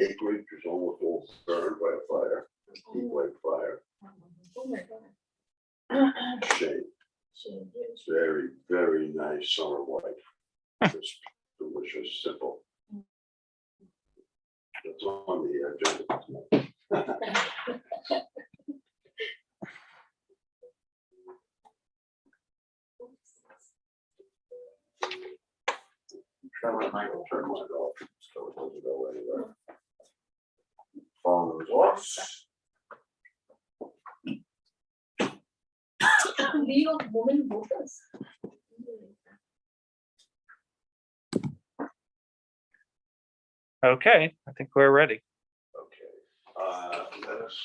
acreage is almost all burned by a fire, a heat wave fire. Oh my God. Shame. It's very, very nice summer white. Just delicious, simple. That's on the agenda. Turn mine off, so it doesn't go anywhere. Phone was off. League of Women Voters. Okay, I think we're ready. Okay, let us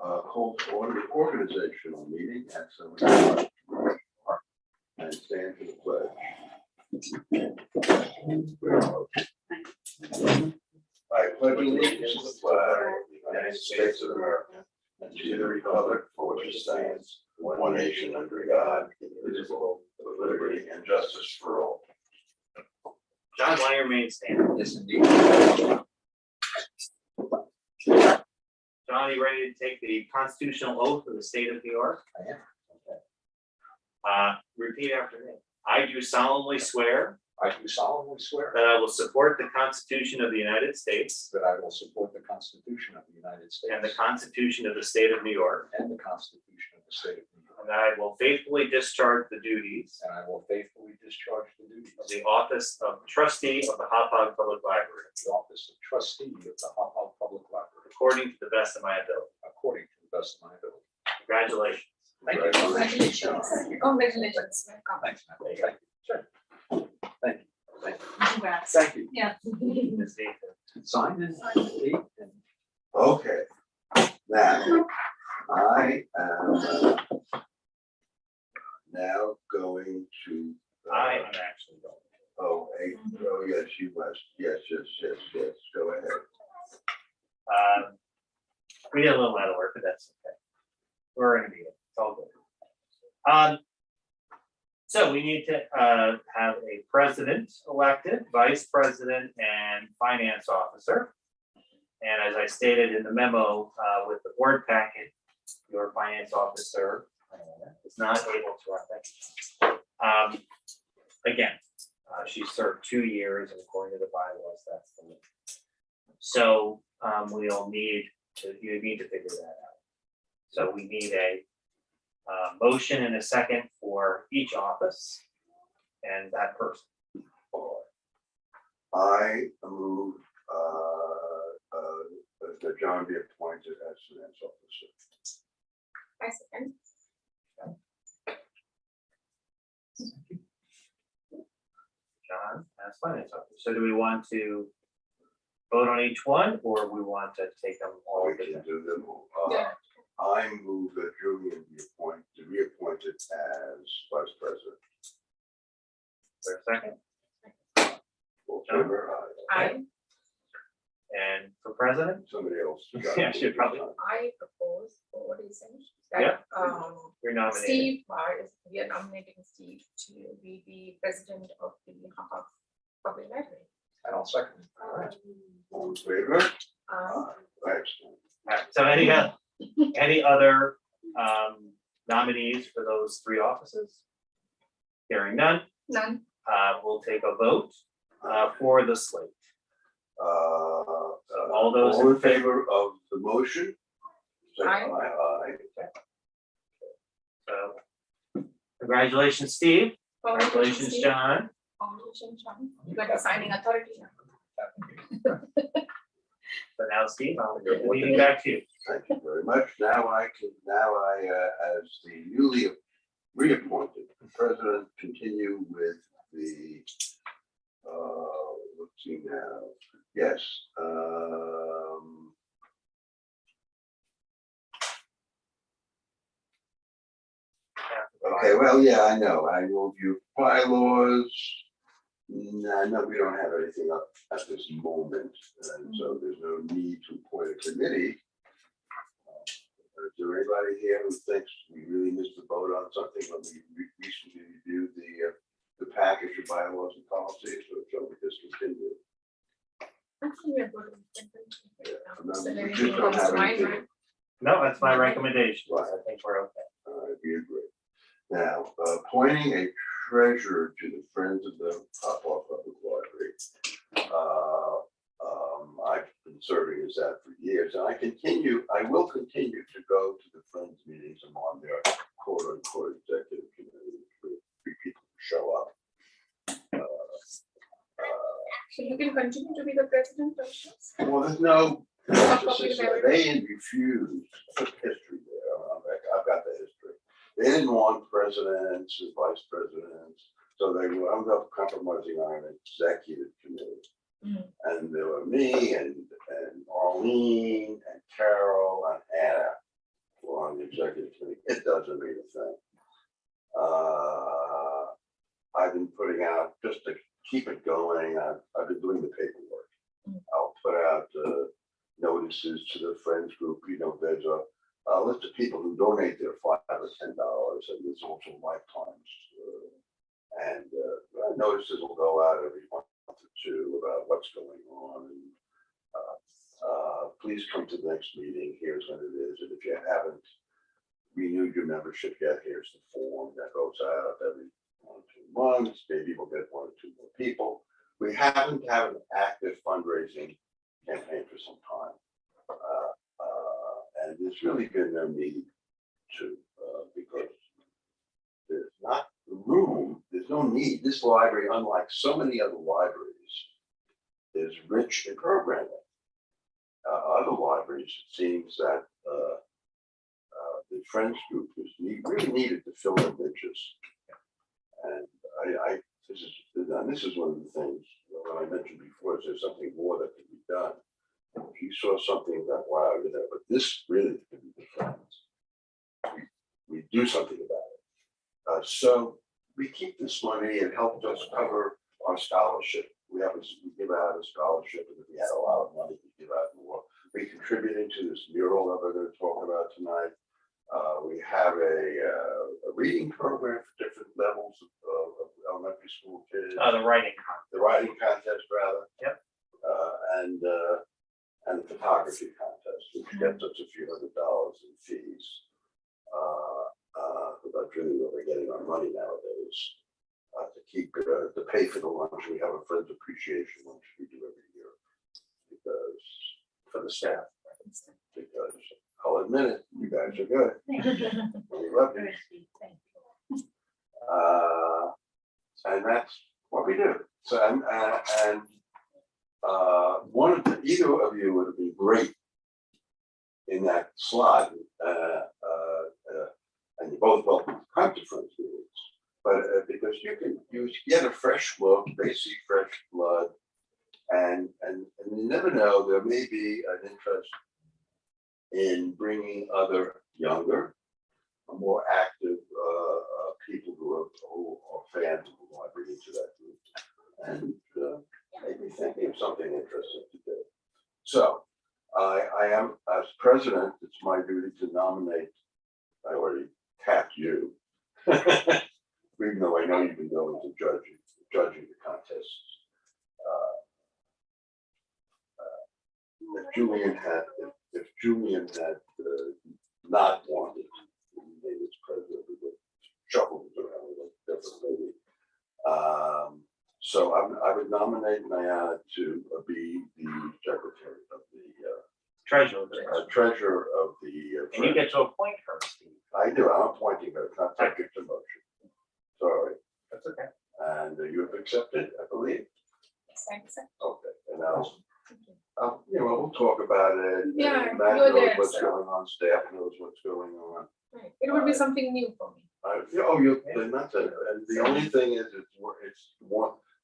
call to order the organizational meeting at 7 o'clock and stand for the pledge. I pledge allegiance to the flag of the United States of America and to the republic for which it stands, one nation under God, indivisible, with liberty and justice for all. John, why remain standing? Yes, indeed. John, are you ready to take the constitutional oath of the state of New York? I am. Repeat after me. I do solemnly swear I do solemnly swear that I will support the Constitution of the United States that I will support the Constitution of the United States and the Constitution of the state of New York, and the Constitution of the State of New York, and that I will faithfully discharge the duties and I will faithfully discharge the duties of the office of Trustee of the Hauppauge Public Library, of the office of Trustee of the Hauppauge Public Library according to the best of my ability. according to the best of my ability. Congratulations. Thank you. Congratulations. Congratulations. Welcome. Thanks, man. Thank you. Sure. Thank you. Thank you. Congrats. Thank you. Yeah. Ms. Nathan. Sign and date and Okay, now, I am now going to. I am actually going. Oh, yes, you must, yes, go ahead. We did a little out of work, but that's okay. We're gonna be it. It's all good. So we need to have a president elected, vice president, and finance officer. And as I stated in the memo with the board packet, your finance officer is not able to run that. Again, she served 2 years, and according to the bylaws, that's the limit. So we'll need to, you need to figure that out. So we need a motion and a second for each office and that person. I move that John be appointed as finance officer. I second. John as finance officer. So do we want to vote on each one, or we want to take them all We can together? do them. Yeah. I move that Julian be reappointed as vice president. Is there a second? All in favor? I And for president? Somebody else. Yeah, should probably. I propose, for what is saying? Yeah. That You're nominated. Steve Barr is, we are nominating Steve to be the president of the Hauppauge Public Library. and I'll second. All right. All in favor? Excellent. All right, so any other nominees for those 3 offices? Hearing none, None. we'll take a vote for the slate. All those All in in favor of the motion? Say Aye. Aye. So congratulations, Steve. Congratulations, Steve. John. Congratulations, John. You got the signing authority now. So now, Steve, I'll give the meeting back to you. Thank you very much. Now I, as the newly reappointed president, continue with the, let's see now, yes. Okay, well, yeah, I know. I will view bylaws. No, we don't have anything up at this moment, and so there's no need to appoint a committee. Is there anybody here who thinks we really missed the boat on something when we recently reviewed the package of bylaws and policies, or shall we just continue? I think we are good. No, So we anything just don't comes to have mind, anything. right? No, that's my recommendation. I think we're okay. We agree. Now, appointing a treasurer to the Friends of the Hauppauge Public Library. I've been serving as that for years, and I will continue to go to the Friends meetings. I'm on their quote unquote executive committee, three people who show up. So you can continue to be the president of this? Well, there's no, Public library. they refused, history there, I've got the history. They didn't want presidents and vice presidents, so they wound up compromising on an executive committee. Mm. And there were me and Arlene and Carol and Anna were on the executive committee. It doesn't mean a thing. I've been putting out, just to keep it going, I've been doing the paperwork. Mm. I'll put out notices to the friends group, there's a list of people who donate their $5 or $10, and there's also lifetimes. And notices will go out every month or two about what's going on. And please come to the next meeting, here's when it is, and if you haven't renewed your membership yet, here's the form that goes out every 1 or 2 months. Maybe we'll get 1 or 2 more people. We haven't had an active fundraising campaign for some time. And there's really been no need to, because there's not room, there's no need. This library, unlike so many other libraries, is rich in programming. Other libraries, it seems that the Friends group really needed to fill their niches. And this is one of the things, when I mentioned before, is there's something more that can be done. If you saw something that, wow, but this really can be different. We do something about it. So we keep this money. It helped us cover our scholarship. We give out a scholarship, and if we had a lot of money, we give out more. We contributed to this mural that we're going to talk about tonight. We have a reading program for different levels of elementary school kids. The writing. The writing contest, rather. Yep. And the photography contest, which gets us a few $100 in fees. But that's really what we're getting our money nowadays. To keep to pay for the lunch. We have a Friends Appreciation lunch we do every year, because for the staff. Because I'll admit it, you guys are good. We love you. And that's what we do. So and either of you would have been great in that slot, and you're both welcome to come to Friends meetings. But because you get a fresh look, they see fresh blood, and you never know, there may be an interest in bringing other younger, more active people who are fans of the library into that group, and maybe thinking of something interesting to do. So I am, as president, it's my duty to nominate. I already tapped you, even though I know you've been going to judging the contests. If Julian had not wanted to be made as president, we would shuffle it around with a different lady. So I would nominate Nayana to be the secretary of the Treasurer. treasurer of the. And you get to appoint her, Steve. I do. I'm appointing her. It's not subject to motion. Sorry. That's okay. And you have accepted, I believe. Thanks. Okay. And we'll talk about it. Yeah, Matt you're knows there, what's so. going on. Staff knows what's going on. Right. It would be something new for me. Then that's it. And the only thing is, it's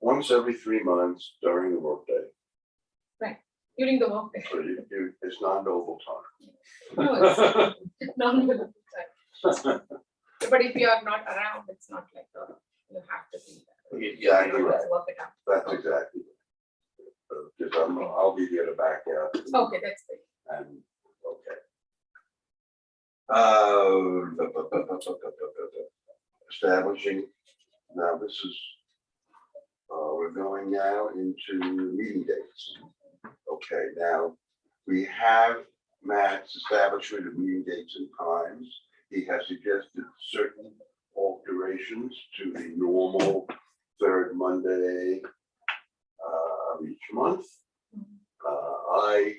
once every 3 months during the workday. During the workday. So it's non-billable time. No, it's non-billable time. But if you are not around, it's not like you have to be there. Yeah, You you're have right. to work it out. That's exactly. Because I'll be there to back out. Okay, that's great. And, establishing, now this is, we're going now into meeting dates. Okay, now, we have Matt's establishment of meeting dates and times. He has suggested certain alterations to the normal third Monday of each month. I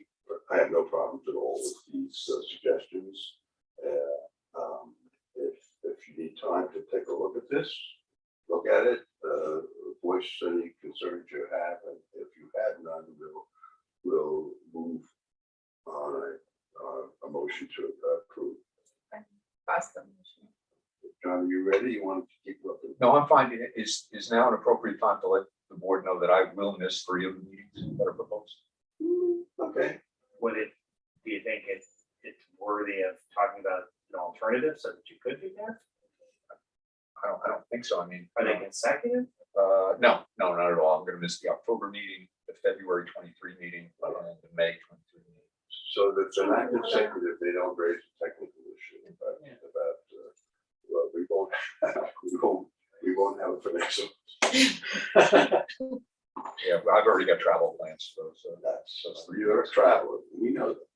have no problems at all with these suggestions. If you need time to take a look at this, look at it, voice any concerns you have, and if you have none, we'll move on a motion to approve. Pass the motion. John, are you ready? You want to keep looking? No, I'm fine. Is now an appropriate time to let the board know that I will miss 3 of the meetings that are proposed? Okay. Do you think it's worthy of talking about an alternative so that you could be there? I don't think so. I mean, Are they consecutive? no, not at all. I'm gonna miss the October meeting, the February 23 meeting, and the May 23 meeting. So that they're not consecutive, they don't raise a technical issue about, well, we won't have it for next one. Yeah, I've already got travel plans, so That's, you're a traveler, we know that.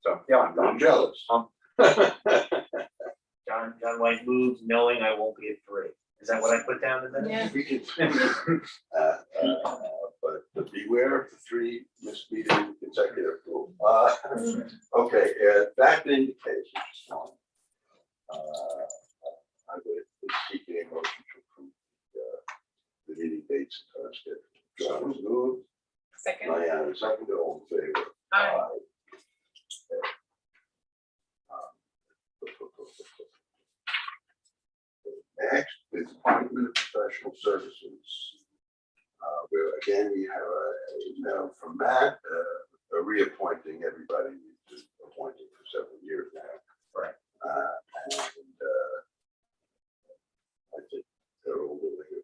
so yeah, I'm jealous. John White moves knowing I won't be at 3. Is that what I put down in the minutes? Yeah. We can, but beware of the 3 missed meeting consecutive rule. Okay, that being the case, which is fine. I would seek a motion to approve the meeting dates and time schedule. John is moved, Second. Diana is second, all in favor. Aye. Okay. Next is appointment of professional services. Where again, we have a email from Matt, reappointing everybody who's appointed for several years now. Right. And I think they're all doing a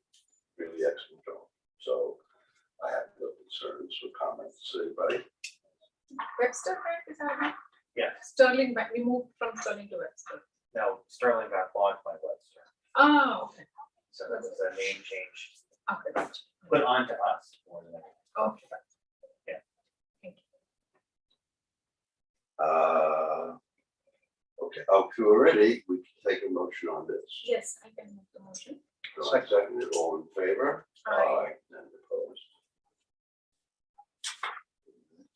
really excellent job. So I have no concerns or comments. Anybody? Webster, right? Is that right? Yes. Sterling, but we moved from Sterling to Webster. No, Sterling got bought by Webster. Oh, okay. So that was a name change Okay, gotcha. put onto us more than anything. Okay. Yeah. Thank you. Okay, if you're ready, we can take a motion on this. Yes, I can make the motion. So I second it, all in favor? Aye. None opposed.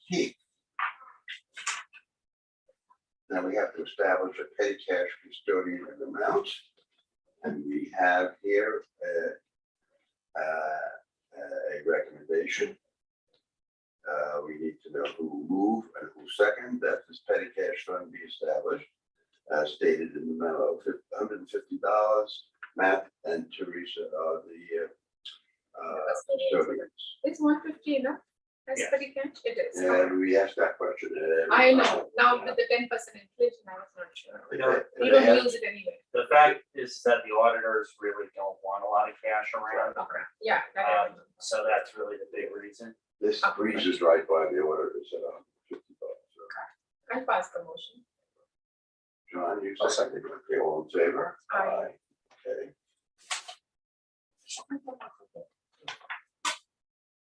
Key. Now we have to establish a petty cash custodian and amount. And we have here a recommendation. We need to know who will move and who second, that this petty cash fund be established. As stated in the memo, $150, Matt and Teresa are the custodians. It's 150, no? That's Yes. pretty good. It is. And we asked that question. I know. Now with the 10% inflation, I was not sure. You know, We don't use it anyway. The fact is that the auditors really don't want a lot of cash around. Okay. Yeah. that I know. So that's really the big reason. This breezes right by the auditors at $150. I'll pass the motion. John, you I'll second. Okay, all in favor? Aye. Okay.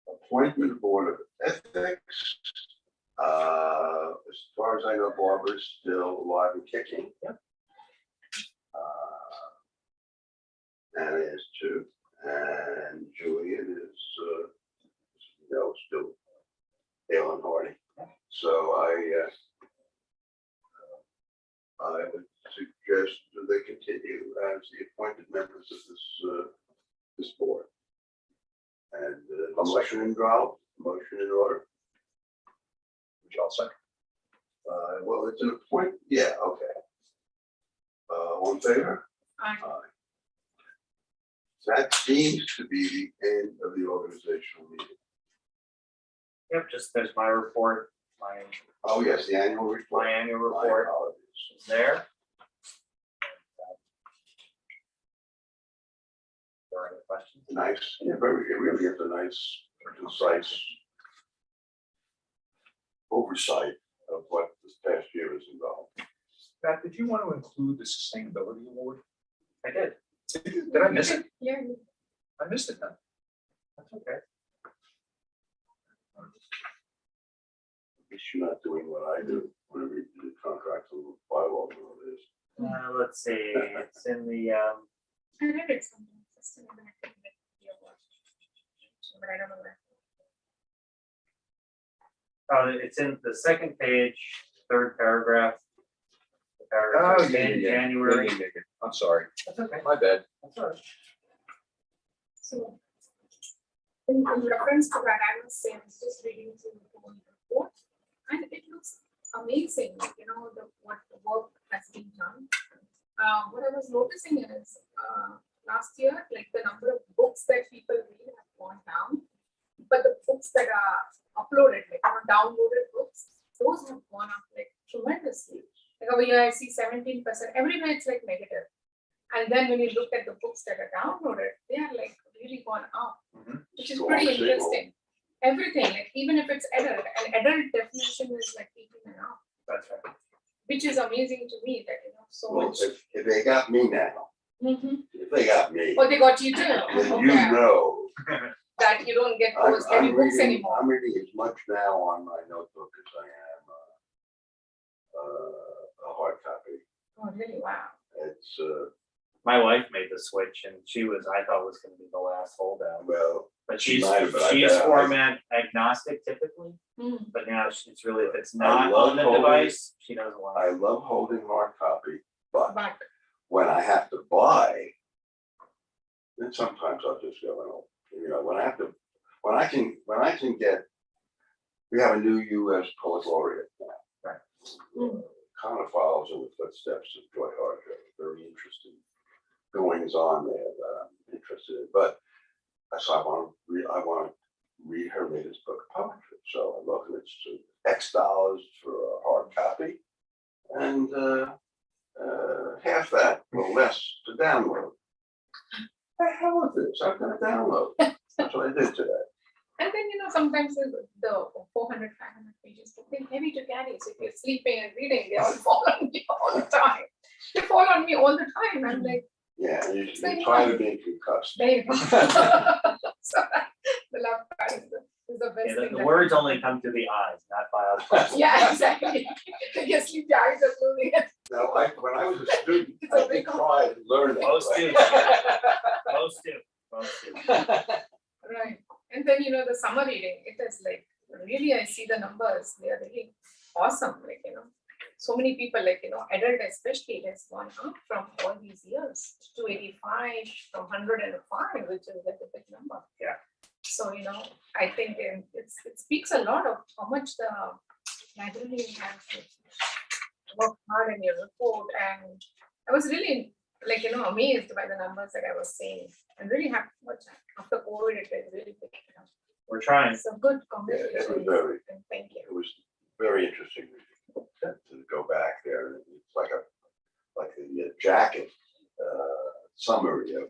Appointment Board of Ethics. As far as I know, Barbara's still alive and kicking. Yep. Anna is too, and Julian is, still hale and hearty. So I would suggest that they continue as the appointed members of this board. And a motion in order. Would you all second? Well, it's an appointment, yeah, okay. All in favor? Aye. That seems to be the end of the organizational meeting. Yep, just there's my report, Oh, yes, the annual report. my annual My report apologies. is there. There are any questions? Nice, yeah, very, it really is a nice, concise oversight of what this past year has involved. Pat, did you want to include the sustainability award? I did. Did I miss it? Yeah. I missed it then. That's okay. least you're not doing what I do, whenever you do contracts and bylaws and all this. Let's see, it's in the, I read it somewhere. Just in the back of the video watch. But I don't know where. it's in the second page, third paragraph. The Oh, paragraph yeah, in yeah, yeah. January. Yeah. I'm sorry, That's okay. my bad. That's all right. So, in reference to that, I must say, I was just reading through the whole report, and it looks amazing, what the work has been done. What I was noticing is, last year, like the number of books that people read have gone down, but the books that are uploaded, like downloaded books, those have gone up like tremendously. Like over here, I see 17%. Everywhere it's like negative. And then when you look at the books that are downloaded, they are like really gone up, which is Strong pretty signal. interesting. Everything, like even if it's adult, an adult definition is like 18 and up, That's right. which is amazing to me that so Well, much. if they got me now, if they got me, Oh, they got you too. then you Okay. know. That you don't get I'm, those heavy I'm books reading, anymore. I'm reading as much now on my notebook as I am a hard copy. Oh, really? Wow. It's, My wife made the switch and I thought was gonna be the last holdout. well, But She she's might have, but I she's bet I- format agnostic typically, Hmm. but now it's really, if it's not love on the holding- device, she doesn't want I it. love holding hard copy, but But when I have to buy, then sometimes I'll just go, when I can get, we have a new US poet laureate now. Right. Kind of follows in the footsteps of Joy Harjo, very interesting goings on there that I'm interested in, but so I want to read her latest book of poetry, so I look and it's X dollars for a hard copy, and half that or less to download. The hell with this, I'm gonna download. That's what I did today. and then sometimes the 400, 500 pages, they're heavy to carry. So if you're sleeping and reading, they all fall on me all the time. They fall on me all the time. I'm like, Yeah, and you Same try one. to be concussed. there you go. So the love part is the best Yeah, thing. the that words can only happen. come to the eyes, not by us. Yeah, exactly. Your sleepy eyes are moving. Now, when I was a student, It's a I did big try to learn that. Most right? do. Most do. Right. And then, the summer reading, it is like, really, I see the numbers, they are really awesome. Like, so many people, like, adult especially, it has gone up from all these years to 85, from 105, which is like a big number. Yeah. So, I think it speaks a lot of how much the librarian has worked hard in your report. And I was really, like, amazed by the numbers that I was seeing. I'm really happy much after COVID, it has really picked it up. We're trying. So good, Yeah, it was congratulations. And thank you. It was very interesting to go back there. It's like the jacket summary of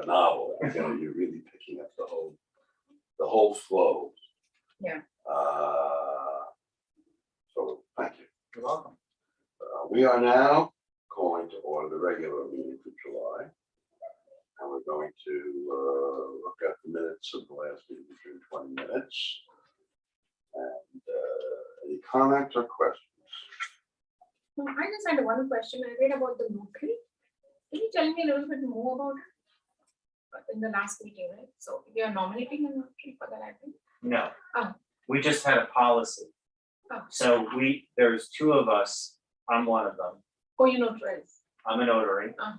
a novel. You're really picking up the whole flow. Yeah. So thank you. You're welcome. We are now calling to order the regular meeting for July. And we're going to look at the minutes of the last meeting, for 20 minutes. And any comments or questions? I just had one question. I read about the notary. Can you tell me a little bit more about it? In the last meeting, right? So you are nominating a notary for the library? No. Oh. We just had a policy. Oh. So there's two of us. I'm one of them. Oh, you notarize. I'm a notary. Uh-huh.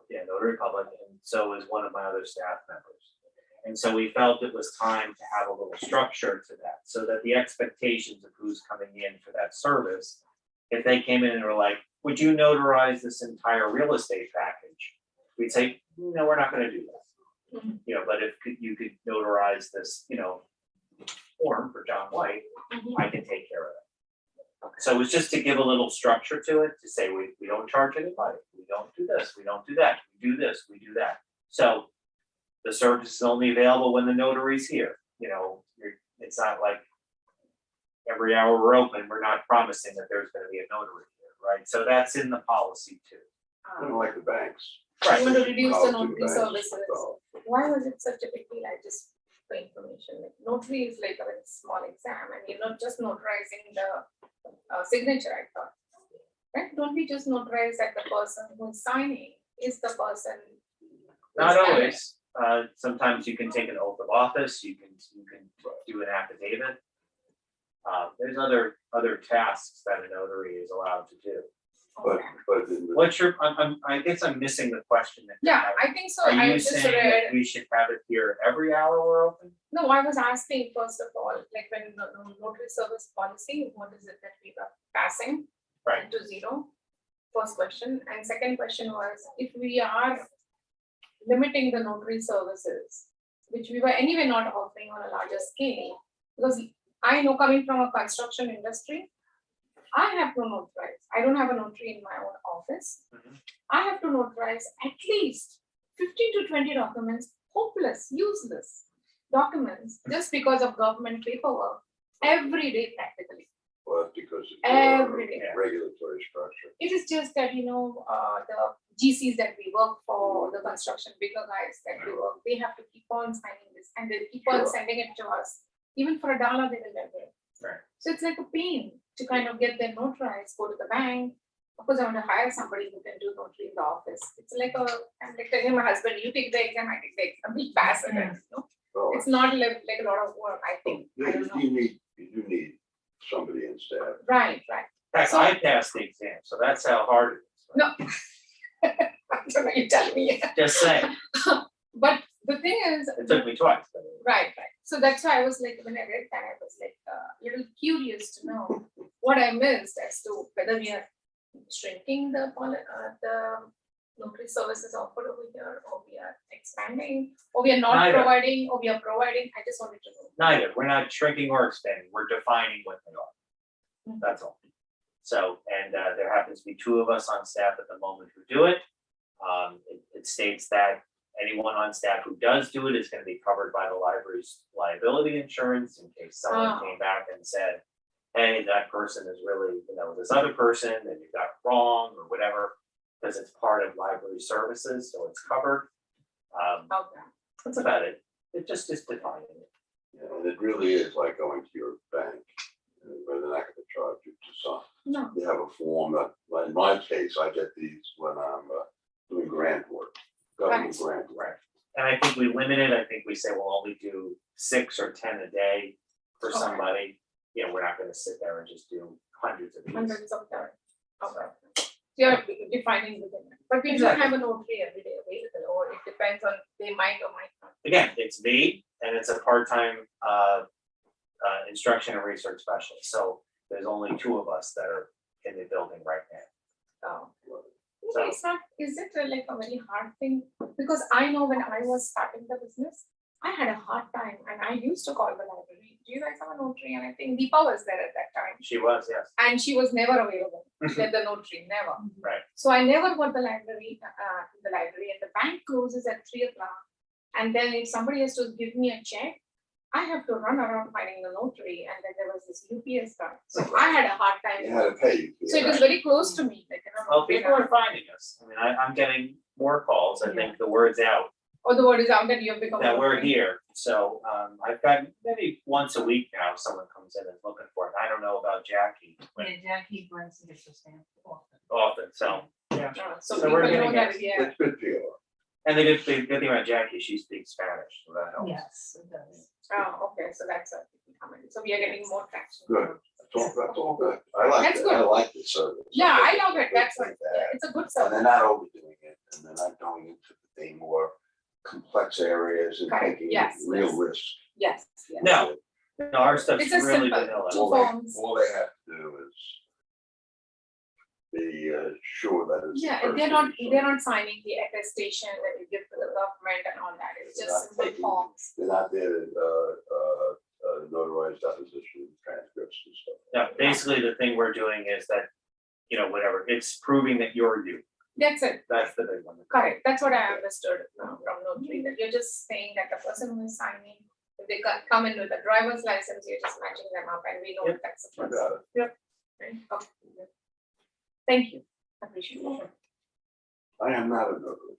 Yeah, notary public, and so is one of my other staff members. And so we felt it was time to have a little structure to that, so that the expectations of who's coming in for that service, if they came in and were like, would you notarize this entire real estate package? We'd say, no, we're not gonna do that. Mhm. But if you could notarize this, form for John White, Mhm. I can take care of it. So it was just to give a little structure to it, to say, we don't charge anybody, we don't do this, we don't do that, we do this, we do that. So the service is only available when the notary's here, it's not like every hour we're open, we're not promising that there's gonna be a notary here, right? So that's in the policy too. Kind of like the banks. You want to reduce the Policy notary banks, services. so, Why was it such a big deal? I just for information. Like notary is like a very small exam, and you're not just notarizing the signature. I thought, right? Don't we just notarize that the person who is signing is the person? who Not is signing? always. Sometimes you can take an oath of office, you can do an affidavit. There's other tasks that a notary is allowed to do. But, Okay. but in the, What's your, I guess I'm missing the question. that you're Yeah, having. I think so. Are I you just saying read. that we should have it here every hour we're open? No, I was asking first of all, like when notary service policy, what is it that we were passing? Right. To zero. First question, and second question was, if we are limiting the notary services, which we were anyway not offering on a larger scale, because I know coming from a construction industry, I have to notarize. I don't have a notary in my own office. Mhm. I have to notarize at least 15 to 20 documents, hopeless, useless documents, just because of government paperwork, every day practically. well, because of Every your day. regulatory structure. It is just that, the GCs that we work for, the construction bigger guys that we work, they have to keep on signing this and they keep on Sure. sending it to us. Even for $1, they will never. Right. So it's like a pain to kind of get them notarized, go to the bank. Of course, I want to hire somebody who can do notary in the office. It's like I'm like telling my husband, you take the exam, I take the exam, we pass it. So, It's not like a lot of work, I think. I don't know. you do need somebody in staff. Right. In fact, So- I passed the exam, so that's how hard it is. No. I don't know, you tell me. Just saying, But the thing is, it took me twice. but- right. So that's why I was like, when I read that, I was like, a little curious to know what I missed as to whether we are shrinking the notary services offered over here, or we are expanding, or we are not Neither. providing, or we are providing. I just wanted to know. Neither, we're not shrinking or expanding, we're defining what they are. Mhm. That's all. So, and there happens to be 2 of us on staff at the moment who do it. It states that anyone on staff who does do it is gonna be covered by the library's liability insurance in case someone Ah. came back and said, hey, that person is really, this other person, and you got it wrong, or whatever, because it's part of library services, so it's covered. Okay. That's about it. It just is defining it. Yeah, and it really is like going to your bank, where they're not gonna charge you to sign. No. They have a form that, like in my case, I get these when I'm doing grant work, government grant work. And I think we limit it, I think we say we'll only do 6 or 10 a day for Okay. somebody. We're not gonna sit there and just do hundreds of these. Hundreds of them. Okay. You're defining within it. But we don't Exactly. have a notary every day available, or it depends on, they might or might not. Again, it's me, and it's a part-time instruction and research specialist, so there's only 2 of us that are in the building right now. So it's not, is it like a very hard thing? Because I know when I was starting the business, I had a hard time and I used to call the library. Do you guys have a notary? And I think Deepa was there at that time. She was, yes. And she was never available, get the notary, never. Right. So I never got the library, and the bank closes at 3 o'clock. And then if somebody has to give me a check, I have to run around finding the notary, and then there was this UPS card. So I had a hard You time. had to pay. You. So it was very close to me, like, Well, people are finding us. I mean, I'm getting more calls. I think the word's out or the word is out that you have become. a that we're notary. here. So I've got maybe once a week now, someone comes in and is looking for it. I don't know about Jackie Yeah, Jackie brings the extra stamp often. often, so. Yeah. So So people we're know getting that, it. yeah. It's good PR. And the good thing about Jackie, she speaks Spanish, so that helps. Yes, it does. Oh, okay, so that's a comment. So we are getting more traction. Good. That's all good. I like That's it. good. I like the service. Yeah, I think love it's it. a That's good what, thing to yeah, have. it's a good And service. they're not overdoing it, and they're not going into the more complex areas and Correct. taking Yes, real yes. risk. Yes, yes. No, no, our stuff's It's a really simple vanilla. two All they- forms. All they have to do is be sure that it's. the Yeah, person they're not, who's they're not signing the attestation that you give to the government and all that. It's They're just not simple taking- forms. They're not there to notarize depositions, transcripts and stuff. No, basically, the thing we're doing is that, whatever, it's proving that you're you. That's it. That's the big one. Correct. That's what I understood from notary, that you're just saying that the person who is signing, if they come in with a driver's license, you're just matching them up and we know Yep. that's the You person. got it. Right? Okay. Thank you. Appreciate it. I am not a notary.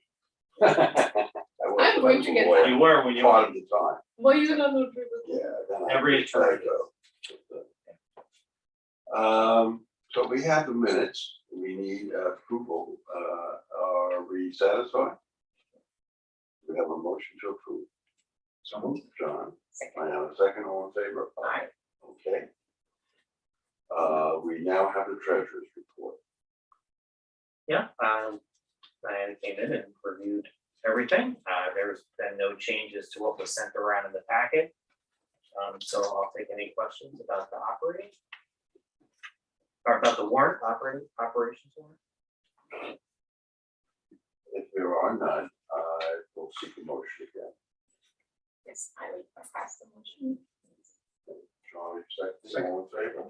I'm going to get Boy, You were when you part were. of the time, Were you not notary? yeah. then I Every let attorney it go. So we have the minutes, we need approval, are we satisfied? We have a motion to approve. So moved. John, Second. I have a second, all in favor? Aye. Okay. We now have the treasurer's report. Yeah, Diana came in and reviewed everything. There's been no changes to what was sent around in the packet. So I'll take any questions about the operating. Or about the warrant, operations warrant. If there are none, we'll seek a motion again. Yes, I will pass the motion. John, second, all in favor?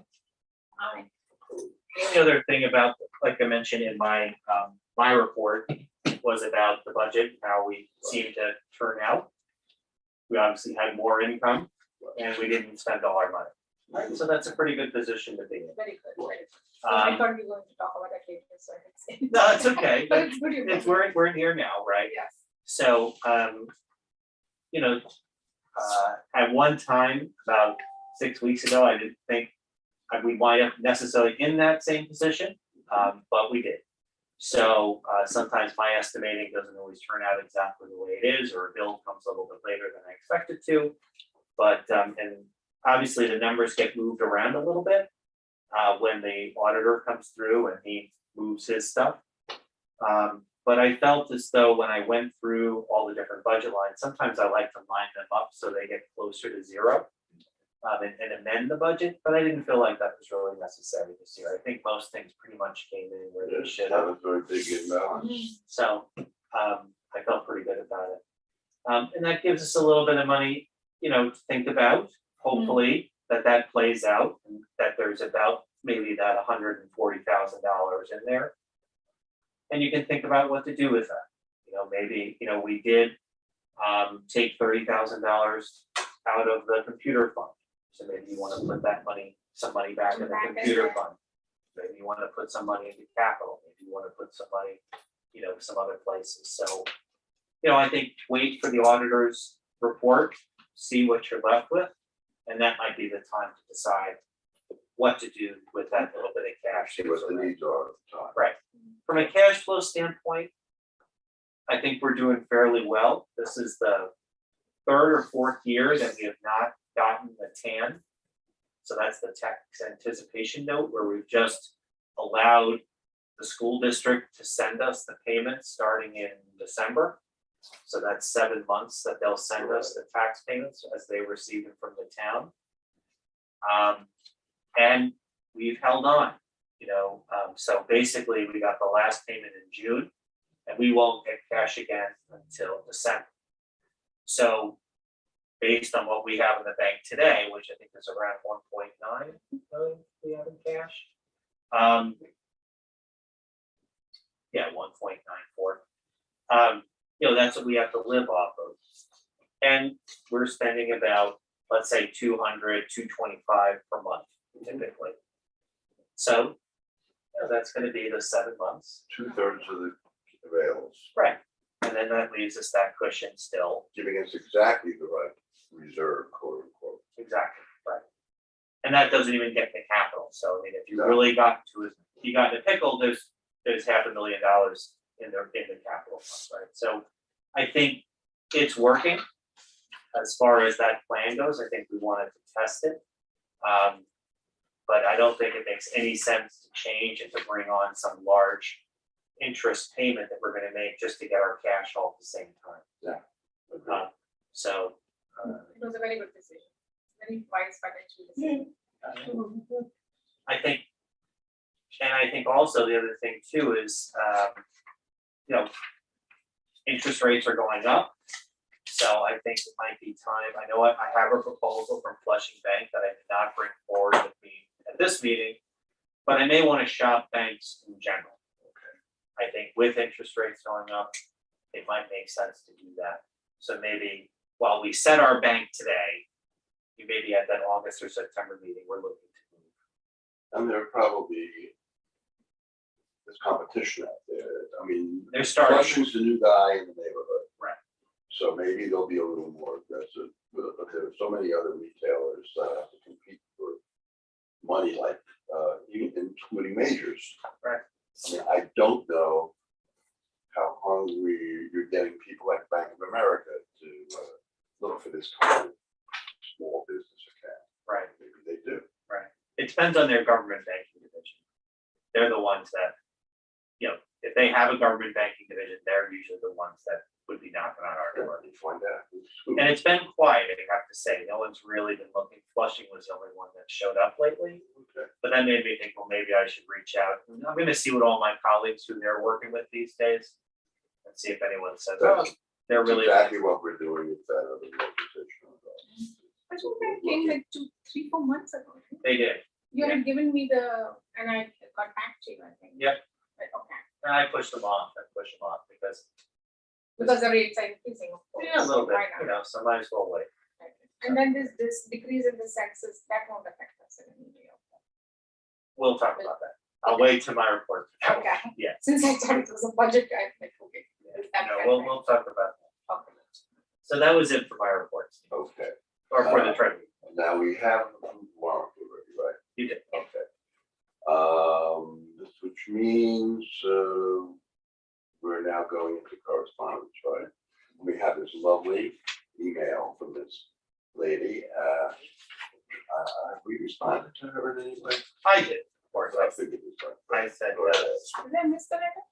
Aye. Approved. The only other thing about, like I mentioned in my, my report, was about the budget, how we seem to turn out. We obviously had more income and we didn't spend all our money. Right, so that's a pretty good position to be in. Very good, very good. I Um, thought we were going to talk about that later, so I can say. No, it's okay, But but it's good. you it's, brought we're in here now, right? it. Yes. So, you know, at one time, about 6 weeks ago, I didn't think we wind up necessarily in that same position, but we did. So sometimes my estimating doesn't always turn out exactly the way it is, or a bill comes a little bit later than I expected to. But, and obviously the numbers get moved around a little bit when the auditor comes through and he moves his stuff. But I felt as though when I went through all the different budget lines, sometimes I like to line them up so they get closer to zero. And amend the budget, but I didn't feel like that was really necessary this year. I think most things pretty much came in where they Yes, should that have. was very big imbalance. So I felt pretty good about it. And that gives us a little bit of money, you know, to think about. Hopefully that plays out and that there's about maybe that $140,000 in there. And you can think about what to do with that. You know, maybe, you know, we did take $30,000 out of the computer fund. So maybe you want to put that money, some money back in the Back in computer there. fund. Maybe you want to put some money into capital, maybe you want to put some money, you know, some other places. So, you know, I think wait for the auditor's report, see what you're left with, and that might be the time to decide what to do with that little bit of cash. See what the needs are at the time. Right. From a cash flow standpoint, I think we're doing fairly well. This is the third or fourth year that we have not gotten the TAN. So that's the tax anticipation note where we've just allowed the school district to send us the payments starting in December. So that's 7 months that they'll send us the tax payments as they receive them from the town. And we've held on, you know, so basically we got the last payment in June and we won't get cash again until December. So based on what we have in the bank today, which I think is around 1.9 million we have in cash. Yeah, 1.94. You know, that's what we have to live off of. And we're spending about, let's say 200, 225 per month typically. So, you know, that's gonna be the 7 months. 2/3 of the avails, Right. And then that leaves us that cushion still. giving us exactly the right reserve, quote unquote. Exactly, right. And that doesn't even get the capital, so I mean, if you really got to it, you got in a pickle, there's $500,000 in the capital fund, right? So I think it's working. As far as that plan goes, I think we wanted to test it. But I don't think it makes any sense to change and to bring on some large interest payment that we're gonna make just to get our cash all at the same time. Okay. So, It was a very good decision, very wise financial decision. I think, and I think also the other thing too is, you know, interest rates are going up. So I think it might be time, I know I have a proposal from Flushing Bank that I did not bring forward with me at this meeting, but I may want to shop banks in general. I think with interest rates going up, it might make sense to do that. So maybe while we set our bank today, you maybe at that August or September meeting, we're looking to move. And there there's competition out there. I mean, They're starting. Flushing's the new guy in the neighborhood. Right. So maybe they'll be a little more aggressive, but there are so many other retailers that have to compete for money, like, even including majors. Right. I mean, I don't know how hungry you're getting people like Bank of America to look for this kind of small business account. Right. Maybe they do. It depends on their government banking division. They're the ones that, if they have a government banking division, they're usually the ones that would be knocking on our door. You find out. And it's been quiet, I have to say. No one's really been looking. Flushing was the only one that showed up lately. Okay. But that made me think, well, maybe I should reach out. I'm gonna see what all my colleagues who they're working with these days. And see if anyone says, oh, they're That's really. exactly what we're doing with that other organization. I think that came like 3-4 months ago. Right? They did. You had given me and I got back to you, I think. Yep. But, okay, And I pushed them off because, because the rates are increasing, of course. a little bit, Why not? so might as well wait. Right. And then this decrease in the sexes, that won't affect us in any way. We'll talk about that. I'll wait till my report. Okay. Yeah. Since I thought it was a budget, I think, okay. We'll talk about that. Okay. So that was it for my reports, Okay, or for the treasury. now we have warrant already, right? You did. Okay. Which means, we're now going into correspondence, right? We have this lovely email from this lady, we responded to her in any way? I did, of course. I figured this out. I said, Go ahead. Did I miss the letter?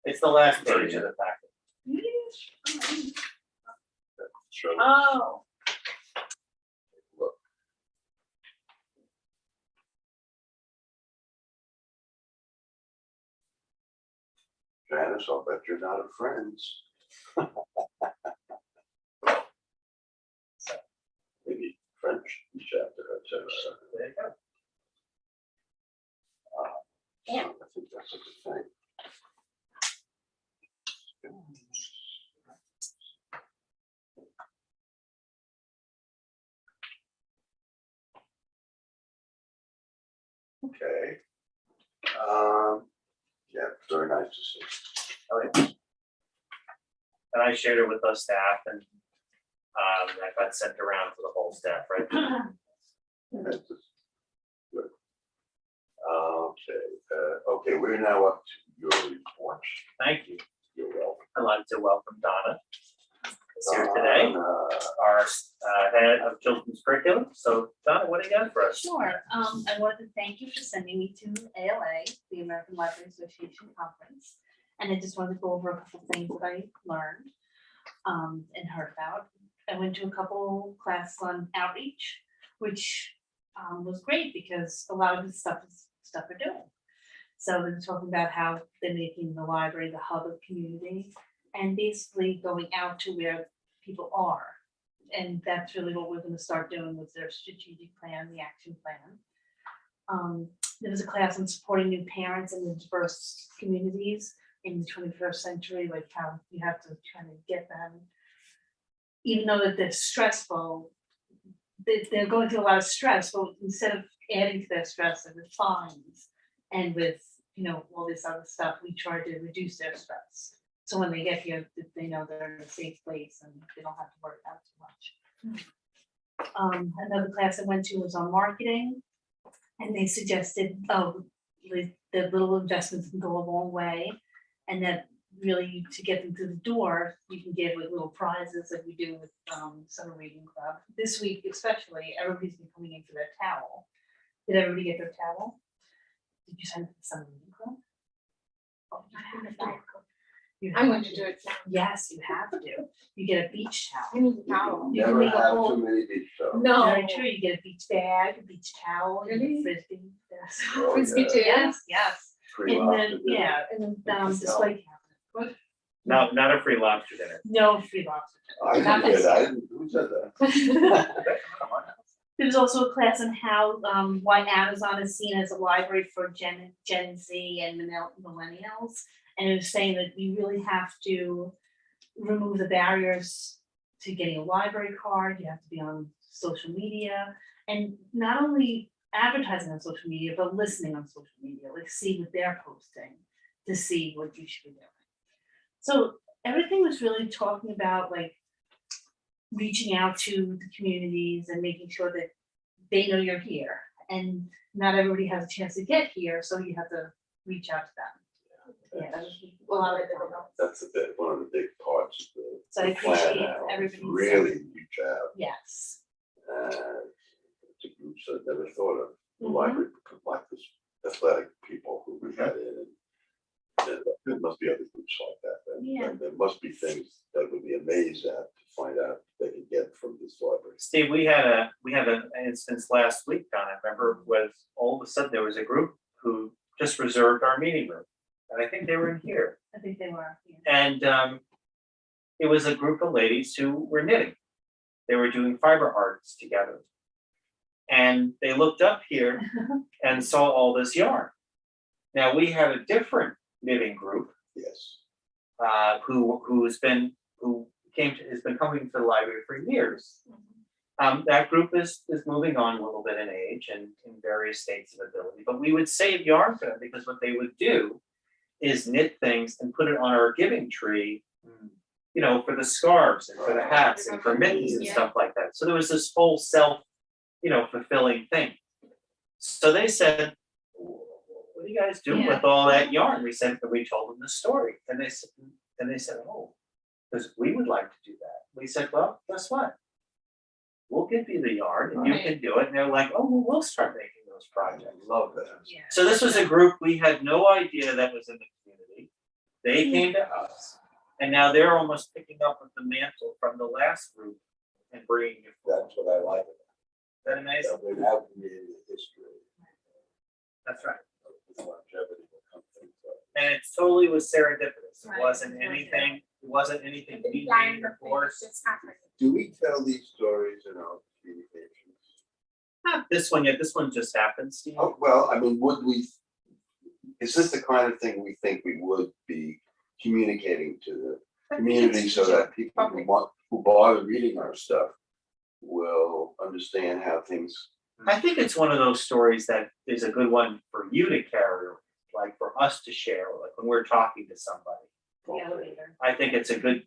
it's the last page of the packet. Yes. Show us. Oh, Look. Janice, I'll bet you're not a friends. Maybe French chapter, etc. There you go. Yeah, I think that's a good thing. Okay. Yeah, very nice to see. Oh, yeah. And I shared it with the staff and that got sent around to the whole staff, right? That's just good. Okay, we're now up to your report. Thank you. You're welcome. I'd like to welcome Donna. Is here today, our head of children's curriculum. So Donna, what do you got for us? Sure. I wanted to thank you for sending me to ALA, the American Library Association Conference. And I just wanted to go over a couple things that I learned and heard about. I went to a couple classes on outreach, which was great because a lot of the stuff is stuff we're doing. So they're talking about how they're making the library the hub of community and basically going out to where people are. And that's really what we're going to start doing with their strategic plan, the action plan. There was a class on supporting new parents in the diverse communities in the 21st century, like how you have to kind of get them, even though that they're stressful, they're going through a lot of stress, but instead of adding to their stress and with fines and with, all this other stuff, we try to reduce their stress. So when they get here, they know they're in a safe place and they don't have to worry about too much. Another class I went to was on marketing, and they suggested, the little investments can go a long way, and that really to get them through the door, you can give like little prizes like we do with summer reading club. This week especially, everybody's been coming in for their towel. Did everybody get their towel? Did you sign up for the summer reading club? Oh, you have to. You I'm have going to do it now. Yes, you have to. You get a beach I towel. need a towel. You can Never make a have whole- too many beach towels. No. Very true. You get a beach bag, a beach towel, and Really? a frisbee. Yes. Oh, Frisbee yeah. too. Yes, yes. Free And lobster then, dinner. yeah, and then display cabinet. No, not a free lobster dinner. No free lobster. I Not didn't, this- I didn't, who said that? There was also a class on how, why Amazon is seen as a library for Gen Z and millennials. And it was saying that we really have to remove the barriers to getting a library card. You have to be on social media, and not only advertising on social media, but listening on social media, like see what they're posting to see what you should be doing. So everything was really talking about like reaching out to the communities and making sure that they know you're here. And not everybody has a chance to get here, so you have to reach out to them. Yeah, that was a lot of it. That's one of the big parts of So I the plan appreciate now, is everybody's- really reach out, Yes. to groups that never thought of, the Mhm. library, like this athletic people who we had in. And there must be other groups like that, and Yeah. there must be things that would be amazed at to find out they can get from this library. Steve, we had an instance last week, Don, I remember, was all of a sudden there was a group who just reserved our meeting room. And I think they were in here. I think they were. Yeah. And it was a group of ladies who were knitting. They were doing fiber arts together. And they looked up here and saw all this yarn. Now, we have a different knitting group Yes, has been coming to the library for years. That group is moving on a little bit in age and in various states of ability, but we would save yarn for them because what they would do is knit things and put it on our giving tree, you know, for the scarves and for the hats and for mittens and Yeah. stuff like that. So there was this whole fulfilling thing. So they said, what are you guys doing Yeah. with all that yarn? We told them the story, and they said, oh, because we would like to do that. We said, well, guess what? We'll give you the yarn and you can do it. And they're like, oh, well, we'll start making those I projects. love that. Yeah. So this was a group we had no idea that was in the community. They came to us, and now they're almost picking up with the mantle from the last group and bringing it forward. That's what I like. Is that amazing? That we have community history. That's right. Longevity will come things up. And it's totally was serendipitous. It Right. wasn't anything It didn't we plan made the or thing, it forced. just happened. Do we tell these stories in our communications? Not this one yet. This one just happened, Steve. Oh, well, I mean, is this the kind of thing we think we would be communicating to the community so that people who bother reading our stuff will understand how things. I think it's one of those stories that is a good one for you to carry, like for us to share, like when we're talking to somebody. The elevator. I think it's a good,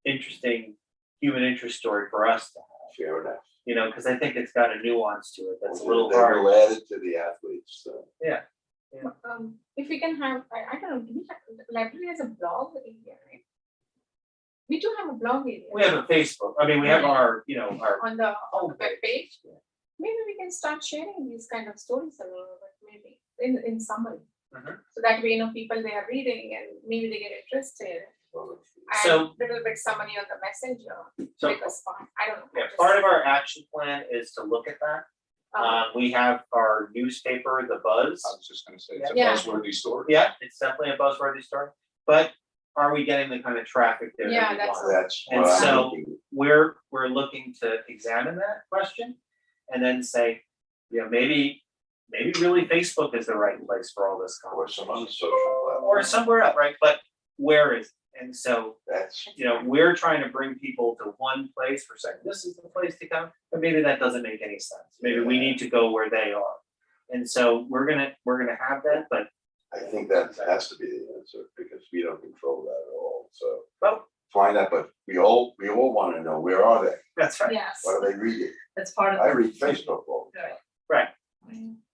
interesting human interest story for us to have, Fair enough. you know, because I think it's got a nuance to it that's a little They hard. will add it to the athletes, so. If we can have, I don't know, do we have, the library has a blog area, right? We do have a blog area. We have a Facebook, I mean, we have our, On the homepage. web page. Maybe we can start sharing these kind of stories a little bit, maybe in summary. Mhm. So that way, people they are reading and maybe they get interested. So- And little bit summary on the messenger, So, make us fun, I don't know. yeah, part of our action plan is to look at that. Um, We have our newspaper, The Buzz. I was just gonna say, it's a Yeah. buzzworthy story. Yeah, it's definitely a buzzworthy story, but are we getting the kind of traffic there Yeah, that we that's- want? That's And what I'm so- looking. We're looking to examine that question and then say, maybe really Facebook is the right place for all this Or some other conversation. social platform. Or somewhere else, right? But where is it? And so, That's, we're trying to bring people to one place for saying, this is the place to come, but maybe that doesn't make any sense. Maybe we need to go where they are. And so we're gonna have that, but I think that has to be the answer, because we don't control that at all, so. well, Find out, but we all wanna know, where are they? that's right. Yes, What are they reading? that's part of I it. read Facebook all the time. Right.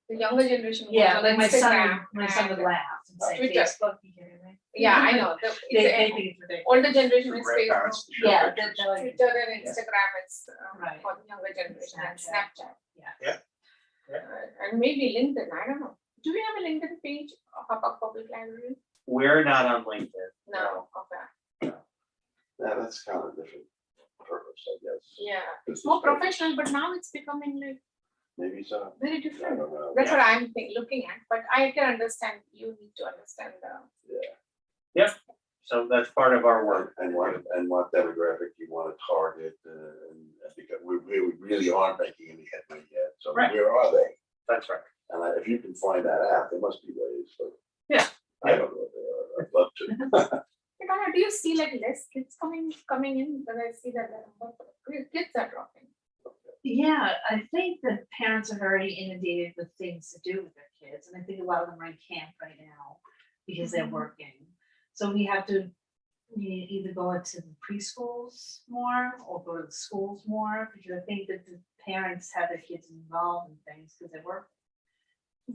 The younger generation. goes Yeah, on like my son, Instagram my son would and- laugh and say Twitter. Facebook, you get it, right? Yeah, I know, They think it's ridiculous. older generation is Facebook, Grandparents to share Yeah, pictures. they're like, Twitter and Instagram, it's Right. for the younger generation, and Snapchat. Snapchat. Yeah. And maybe LinkedIn, I don't know. Do we have a LinkedIn page of Hauppauge Public Library? We're not on LinkedIn. No, okay, Yeah, that's kind of different purpose, I guess. yeah, This it's is more good. professional, but now it's becoming like Maybe so, very I different. don't know. That's what I'm looking at, but I can understand, you need to understand So that's part of our work. And what demographic you wanna target, and because we really aren't making any headway yet, so Right. where are they? That's right. And if you can find that out, there must be ways, but. Yeah. I don't know what they are, I'd love to. do you see like less kids coming in, because I see that the number of kids are dropping. Yeah, I think that parents are very inundated with things to do with their kids, and I think a lot of them are in camp right now. because they're working. So we have to either go into the preschools more or go to the schools more, because I think that the parents have their kids involved in things because they work.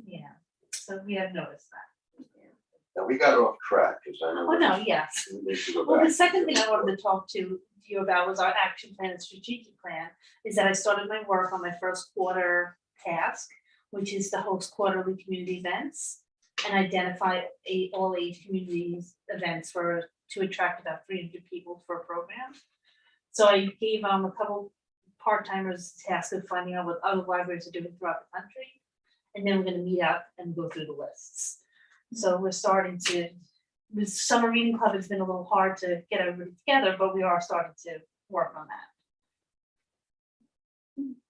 Yeah, so we have noticed that. Now, we got off track, because I know. Oh, no, yes. We need to go Well, back the second to thing I wanted to talk to you about was our action plan and strategic plan, is that I started my work on my first quarter task, which is to host quarterly community events and identify all age communities events to attract about 300 people for a program. So I gave a couple part-timers the task of finding out what other libraries are doing throughout the country. And then we're gonna meet up and go through the lists. So we're starting to, the summer reading club has been a little hard to get everybody together, but we are starting to work on that.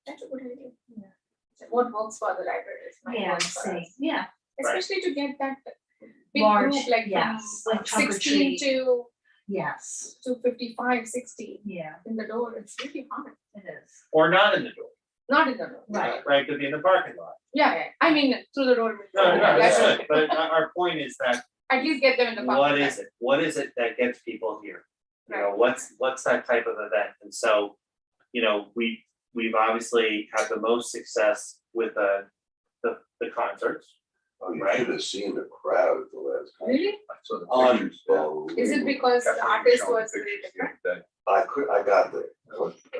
That's a good idea. What works for the libraries might Yeah, work for see, us. yeah. Especially to get that big Large, group, like yes, from like trunk or 16 treat. Yes, to 55, 60 yeah, in the door, it's really hard. it is. Or not in the door, Not in the door. Right. right, could be in the parking lot. Yeah, I mean, through the door. No, no, That's that's okay. good, but our point is that, At least get them in the parking lot. what is it that gets people here? You know, what's that type of event, and so, you know, we've obviously had the most success with the concerts. Oh, you Right. should have seen the crowd at the last concert. Really? So the pictures, yeah. Unbelievable. Is it because the Kathleen artist showed was the very pictures the other different? day. I got there.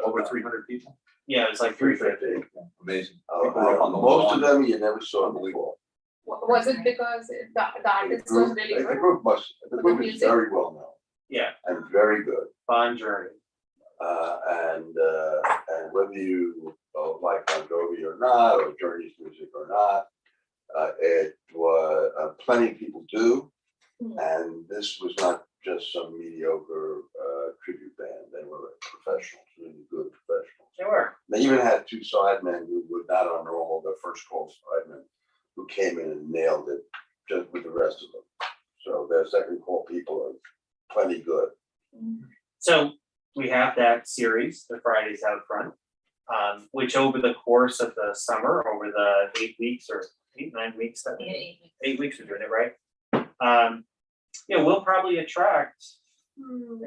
Over 300 people, Yeah, it's like 350. amazing. People were up on the Most of lawn. them you never saw before. Was it because the artist was really The good? group the group is music? very well known Yeah, and very good. Bon Journey. And whether you like Bon Jovi or not, or Journey's music or not, it was, plenty of people do. Hmm. And this was not just some mediocre tribute band, they were professionals, really good professionals. They were. They even had two sidemen who were not on normal, their first call sidemen, who came in and nailed it just with the rest of them. So their second call people are plenty good. So we have that series, the Fridays Out Front, which over the course of the summer, over the 8 weeks or 9 weeks that Yeah, 8 weeks. 8 weeks we're doing it, right? You know, we'll probably attract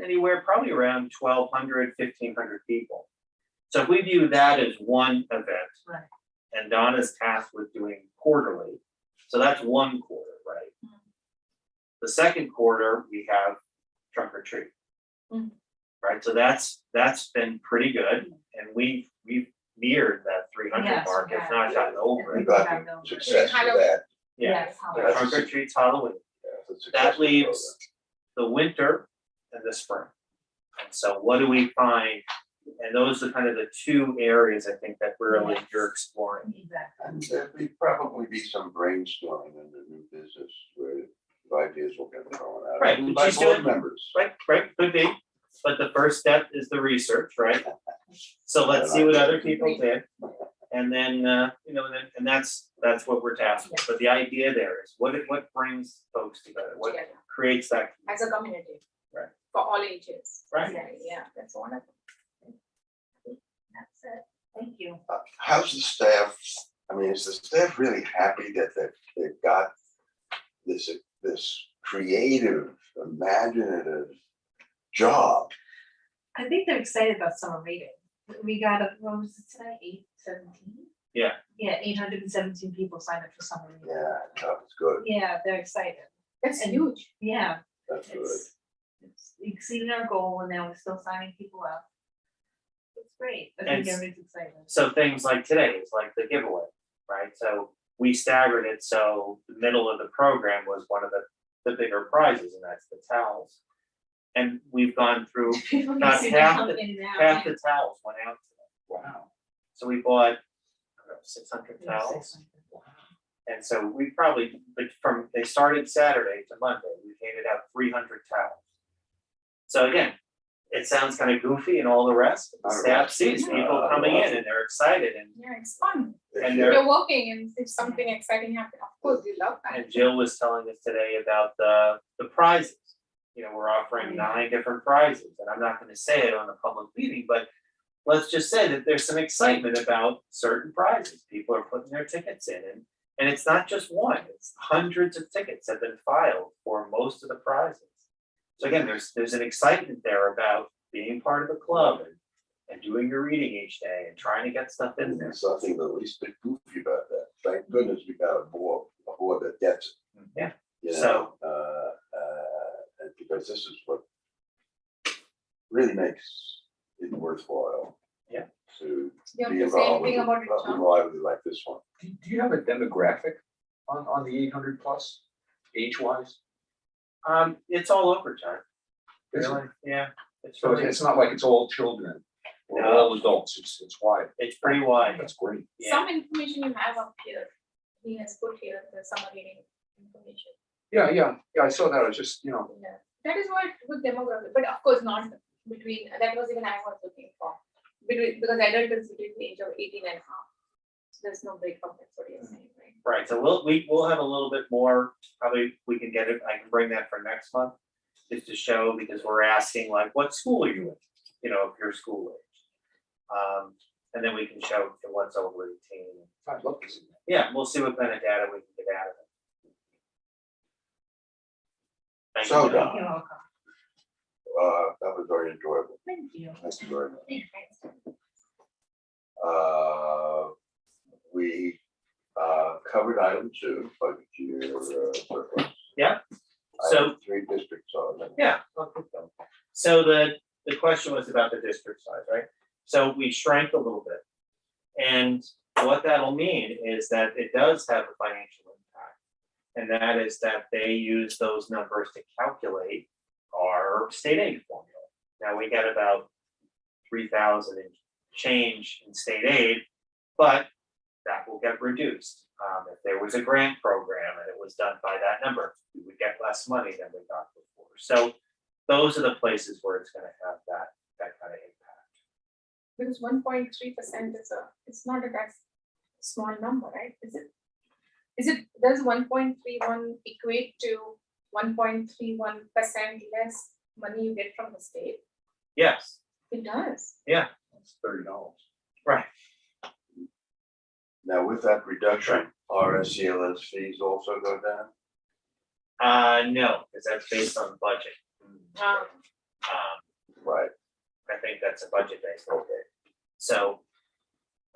anywhere probably around 1,200, 1,500 people. So if we view that as one event. Right. And Donna's tasked with doing quarterly, so that's one quarter, right? The second quarter, we have trunk or treat. Mhm. Right, so that's been pretty good, and we've neared that 300 Yes, mark, we if have. not gotten over We it. got success with that. Yeah, Yes, the That's trunk or a- treat's Halloween, Yeah, it's a that successful leaves the winter and the spring. And so what do we find? And those are kind of the two areas I think that really Yes. you're exploring. Exactly. program. And there'd probably be some brainstorming in the new business where ideas will get thrown out. Right, By which is board good. members. Right, could be, but the first step is the research, right? So let's see what other people did. And then, you know, and that's what we're tasked with, but the idea there is, what brings folks together, what Together, creates that, as a community. Right. For all ages. Right. Yeah, that's wonderful. That's it. Thank you. How's the staff? I mean, is the staff really happy that they've got this creative, imaginative job? I think they're excited about summer reading. We got what was it today, 817? Yeah. Yeah, 817 people signed up for summer reading. Yeah, that's good. Yeah, they're excited. That's And- huge. Yeah, That's good. it's exceeding our goal, and now we're still signing people up. It's great. I And think everybody's excited. so things like today is like the giveaway, right? So we staggered it, so the middle of the program was one of the bigger prizes, and that's the towels. And we've gone through, People can Not see half them the- in and out. half the towels went out today. Wow. So we bought, I don't know, 600 towels. And so we probably, like they started Saturday to Monday, we handed out 300 towels. So again, it sounds kind of goofy and all the rest, but the staff sees people coming in and they're excited, and Yeah, it's fun. And Yeah. they're- You're working and if something exciting happens, of course, you love that. and Jill was telling us today about the prizes. You know, we're offering 9 different prizes, and I'm not gonna say it on a public meeting, but let's just say that there's some excitement about certain prizes. People are putting their tickets in, And it's not just one, it's hundreds of tickets have been filed for most of the prizes. So again, there's an excitement there about being part of the club and doing your reading each day and trying to get stuff in there. There's nothing the least bit goofy about that. Thank goodness we got a board that gets it. Yeah. You So- know, and because this is what really makes it worthwhile. Yeah. To You have be to say involved with anything about it, a John? lively like this one. Do you have a demographic on the 800 plus, age wise? It's all over, John. Is it? Really, yeah, it's So really, it's not like it's all children or No. all adults, it's wide. it's pretty wide. That's great. Yeah. Some information you have up here, he has put here, the summer reading information. Yeah, I saw that, I was just, you know, Yeah, that is what with demographic, but of course not between, that was even I was looking for. Between, because adult is between the age of 18 and up. So there's no breakup, that's what you're saying, right? Right, so we'll have a little bit more, probably we can get it, I can bring that for next month. Just to show, because we're asking like, what school are you in? You know, if you're school age. And then we can show the what's over 18. I'd love to see that. Yeah, we'll see what kind of data we can get out of it. Thank So, you, John. You're welcome. That was very enjoyable. Thank you. Thank you very much. Thanks. We covered item 2, budget year surplus. Yeah, so- Item 3 district size. Yeah. I'll keep going. So the question was about the district size, right? So we shrank a little bit. And what that'll mean is that it does have a financial impact. And that is that they use those numbers to calculate our state aid formula. Now we get about 3,000 and change in state aid, but that will get reduced. If there was a grant program and it was done by that number, we would get less money than we got before. So those are the places where it's gonna have that kind of impact. Because 1.3% is it's not a that small number, right? Does 1.31 equate to 1.31% less money you get from the state? Yes, It does. That's $30. right. Now, with that reduction, our SCLS fees also go down? No, because that's based on budget. Um, Right. I think that's a budget based. So,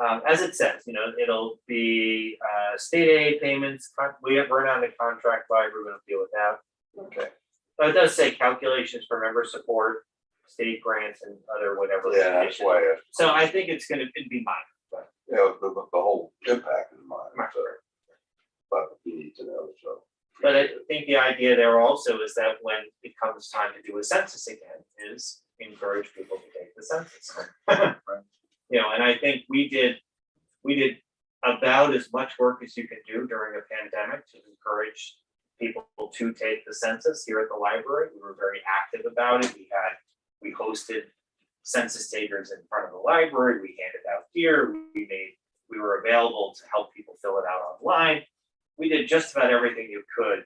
as it says, you know, it'll be, state aid payments, we're not in a contract by, we're gonna deal with that. Okay. But it does say calculations for member support, state grants and other whatever. Yeah, that's conditions. why I asked. So I think it'd be minor, but. You know, the whole impact is mine, Right. so. But we need to know, so. But I think the idea there also is that when it comes time to do a census again, is encourage people to take the census. You know, and I think we did about as much work as you can do during a pandemic to encourage people to take the census here at the library. We were very active about it. We hosted census takers in front of the library. We handed out gear. We were available to help people fill it out online. We did just about everything you could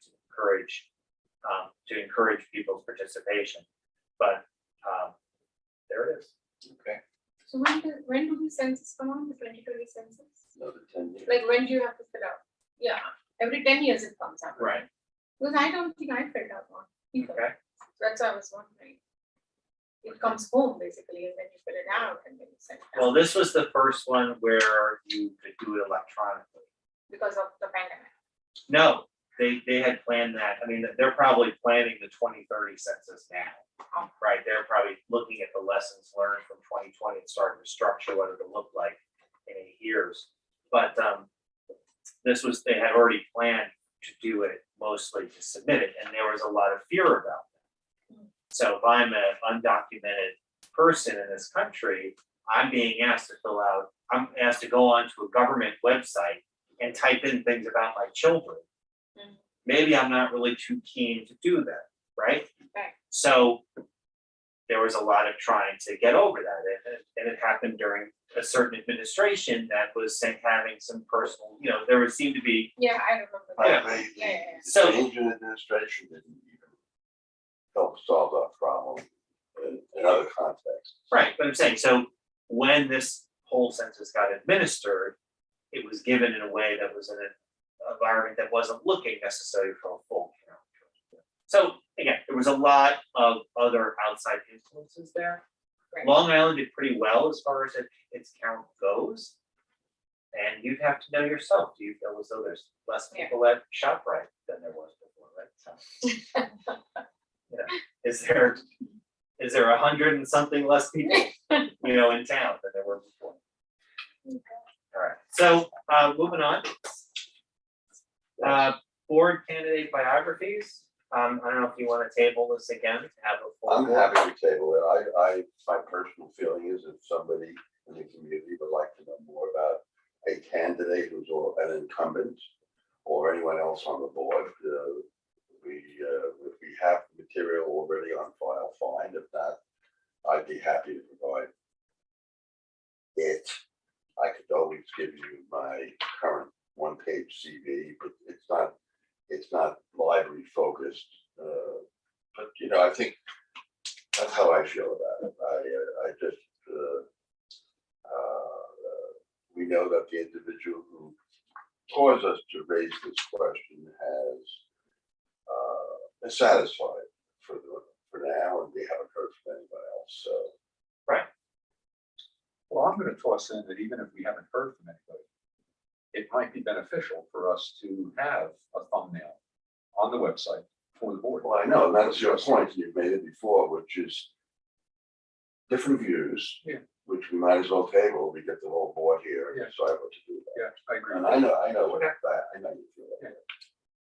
to encourage people's participation. But there it is. Okay. So when do the census come on, the 2020 census? Another 10 years. Like when do you have to fill out? Yeah, every 10 years it comes out. Right. Because I don't think I filled out one either. Okay. That's why I was wondering. It comes home basically, and then you fill it out and then you send it Well, out this was the first one where you could do it electronically. because of the pandemic. No, they had planned that. I mean, they're probably planning the 2030 census now. Right, they're probably looking at the lessons learned from 2020 and starting to structure what it'll look like in 8 years. But they had already planned to do it mostly to submit it, and there was a lot of fear about that. So if I'm an undocumented person in this country, I'm being asked to I'm asked to go onto a government website and type in things about my children. Mhm. Maybe I'm not really too keen to do that, right? Right. So there was a lot of trying to get over that, and it happened during a certain administration that was having some personal, you know, there would seem to be. Yeah, I remember Yeah. that. Yeah. The So- change in administration didn't even help solve that problem in other contexts. Right, but I'm saying, so when this whole census got administered, it was given in a way that was in environment that wasn't looking necessarily for a full count. So again, there was a lot of other outside influences there. Right. Long Island did pretty well as far as its count goes. And you'd have to know yourself, do you feel as though there's less people at ShopRite than there was before, right? So, you know, is there 100 and something less people, you know, in town than there were before? All right, so moving on. Board candidate biographies. I don't know if you want to table this again, to have a full I'm board. happy to table it. My personal feeling is if somebody in the community would like to know more about a candidate who's an incumbent or anyone else on the board, if we have material already on file, fine. If not, I'd be happy to provide it. I could always give you my current one-page CV, but it's not library focused. But you know, I think that's how I feel about it. I just we know that the individual who caused us to raise this question is satisfied for now, and we haven't heard from anyone else. So Well, I'm gonna toss in that even if we haven't heard from anybody, it might be beneficial for us to have a thumbnail on the website for the board. well, I know that's your point. You've made it before, which is different views. Yeah. Which we might as well table. We get the whole board here, Yeah. so I have what to do. Yeah, I agree. And I know what that. I know you feel that.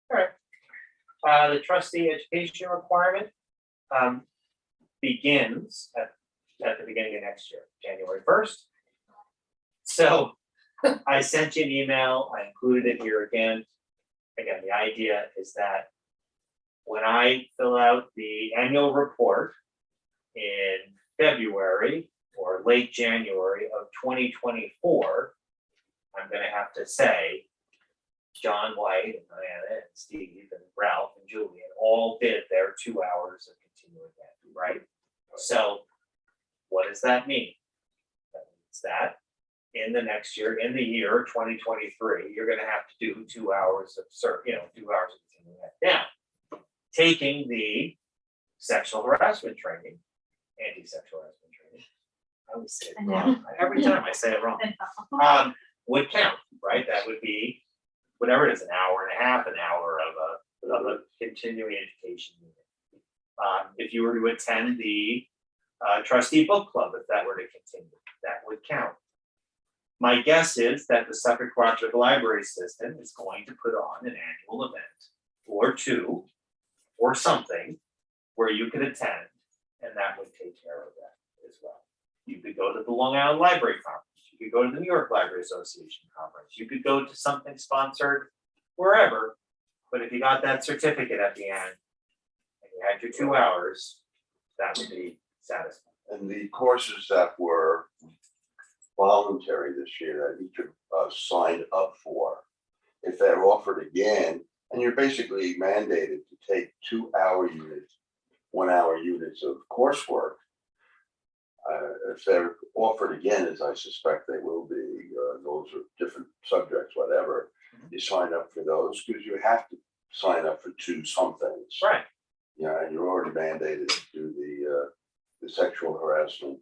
All right. The trustee education requirement begins at the beginning of next year, January 1st. So I sent you an email, I included it here again. Again, the idea is that when I fill out the annual report in February or late January of 2024, I'm gonna have to say, John White and Diana and Steve and Ralph and Julian all did their 2 hours of continuing ed, right? So what does that mean? That means that in the next year, in the year 2023, you're gonna have to do 2 hours of 2 hours of continuing ed. Now, taking the sexual harassment training, anti-sexual harassment training, I always say it wrong, every time I say it wrong, would count, right? That would be whatever it is, an hour and a half, an hour of a continuing education unit. If you were to attend the trustee book club, if that were to continue, that would count. My guess is that the Suffolk Cooperative Library System is going to put on an annual event or two or something where you could attend, and that would take care of that as well. You could go to the Long Island Library Conference. You could go to the New York Library Association Conference. You could go to something sponsored wherever, but if you got that certificate at the end and you had your 2 hours, that would be satisfying. And the courses that were voluntary this year that each of us signed up for, if they're offered again, and you're basically mandated to take 2 hour units, 1 hour units of coursework. If they're offered again, as I suspect they will be, those are different subjects, whatever, you sign up for those because you have to sign up for 2 somethings. Right. Yeah, and you're already mandated to do the sexual harassment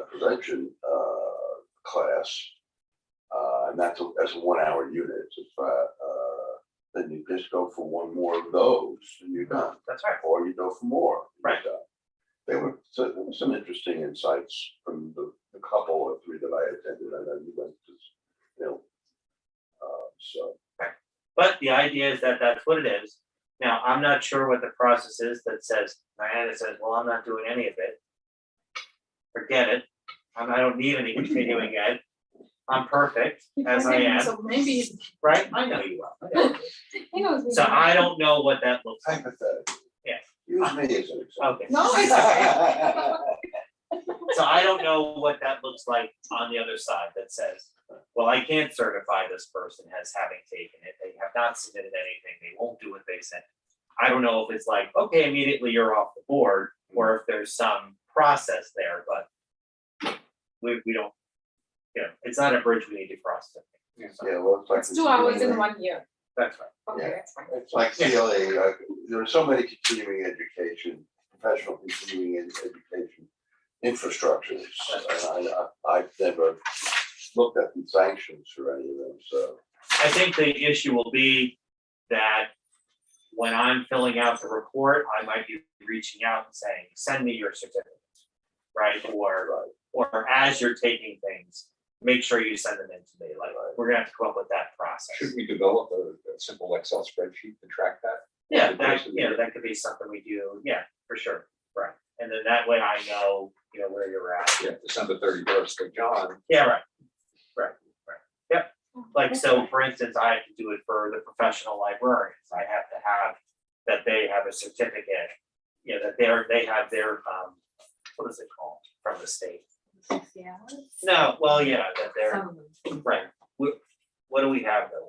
prevention class, and that's as a 1 hour unit. Then you just go for one more of those, and you're done. That's right. Or you go for more. and you're Right. done. There were some interesting insights from the couple or 3 that I attended. I know you went to, so. But the idea is that that's what it is. Now, I'm not sure what the process is that says, Diana says, well, I'm not doing any of it. Forget it. I don't need any continuing ed. I'm perfect as I am, So maybe, right? I know you will. I know you he knows. will. So I don't know what that looks like. Hypothetically. Yes. Use me as an example. Okay. No, it's okay. So I don't know what that looks like on the other side that says, well, I can't certify this person as having taken it. They have not submitted anything. They won't do what they said. I don't know if it's like, okay, immediately you're off the board, or if there's some process there, but we don't, it's not a bridge we need to cross. Yeah. Yeah, well, it's like. It's 2 hours in 1 year. That's right. Okay, Yeah. that's fine. It's like CLA, there are so many continuing education, professional continuing education infrastructures. And I've never looked at the sanctions for any of them, so. I think the issue will be that when I'm filling out the report, I might be reaching out and saying, send me your certificate, right? Or as you're taking things, make sure you send them in to me. Like, we're gonna have to come up with that process. Should we develop a simple Excel spreadsheet to track that? Yeah, that could be something we do, yeah, for sure, right. And then that way I know, where you're at. Yeah, December 31st, like John, Yeah, right. Yep. Like, so for instance, I have to do it for the professional librarians. I have to have that they have a certificate, that they have their, what is it called from the state? 60 hours? No, well, yeah, that they're, Some of them. right. What do we have though?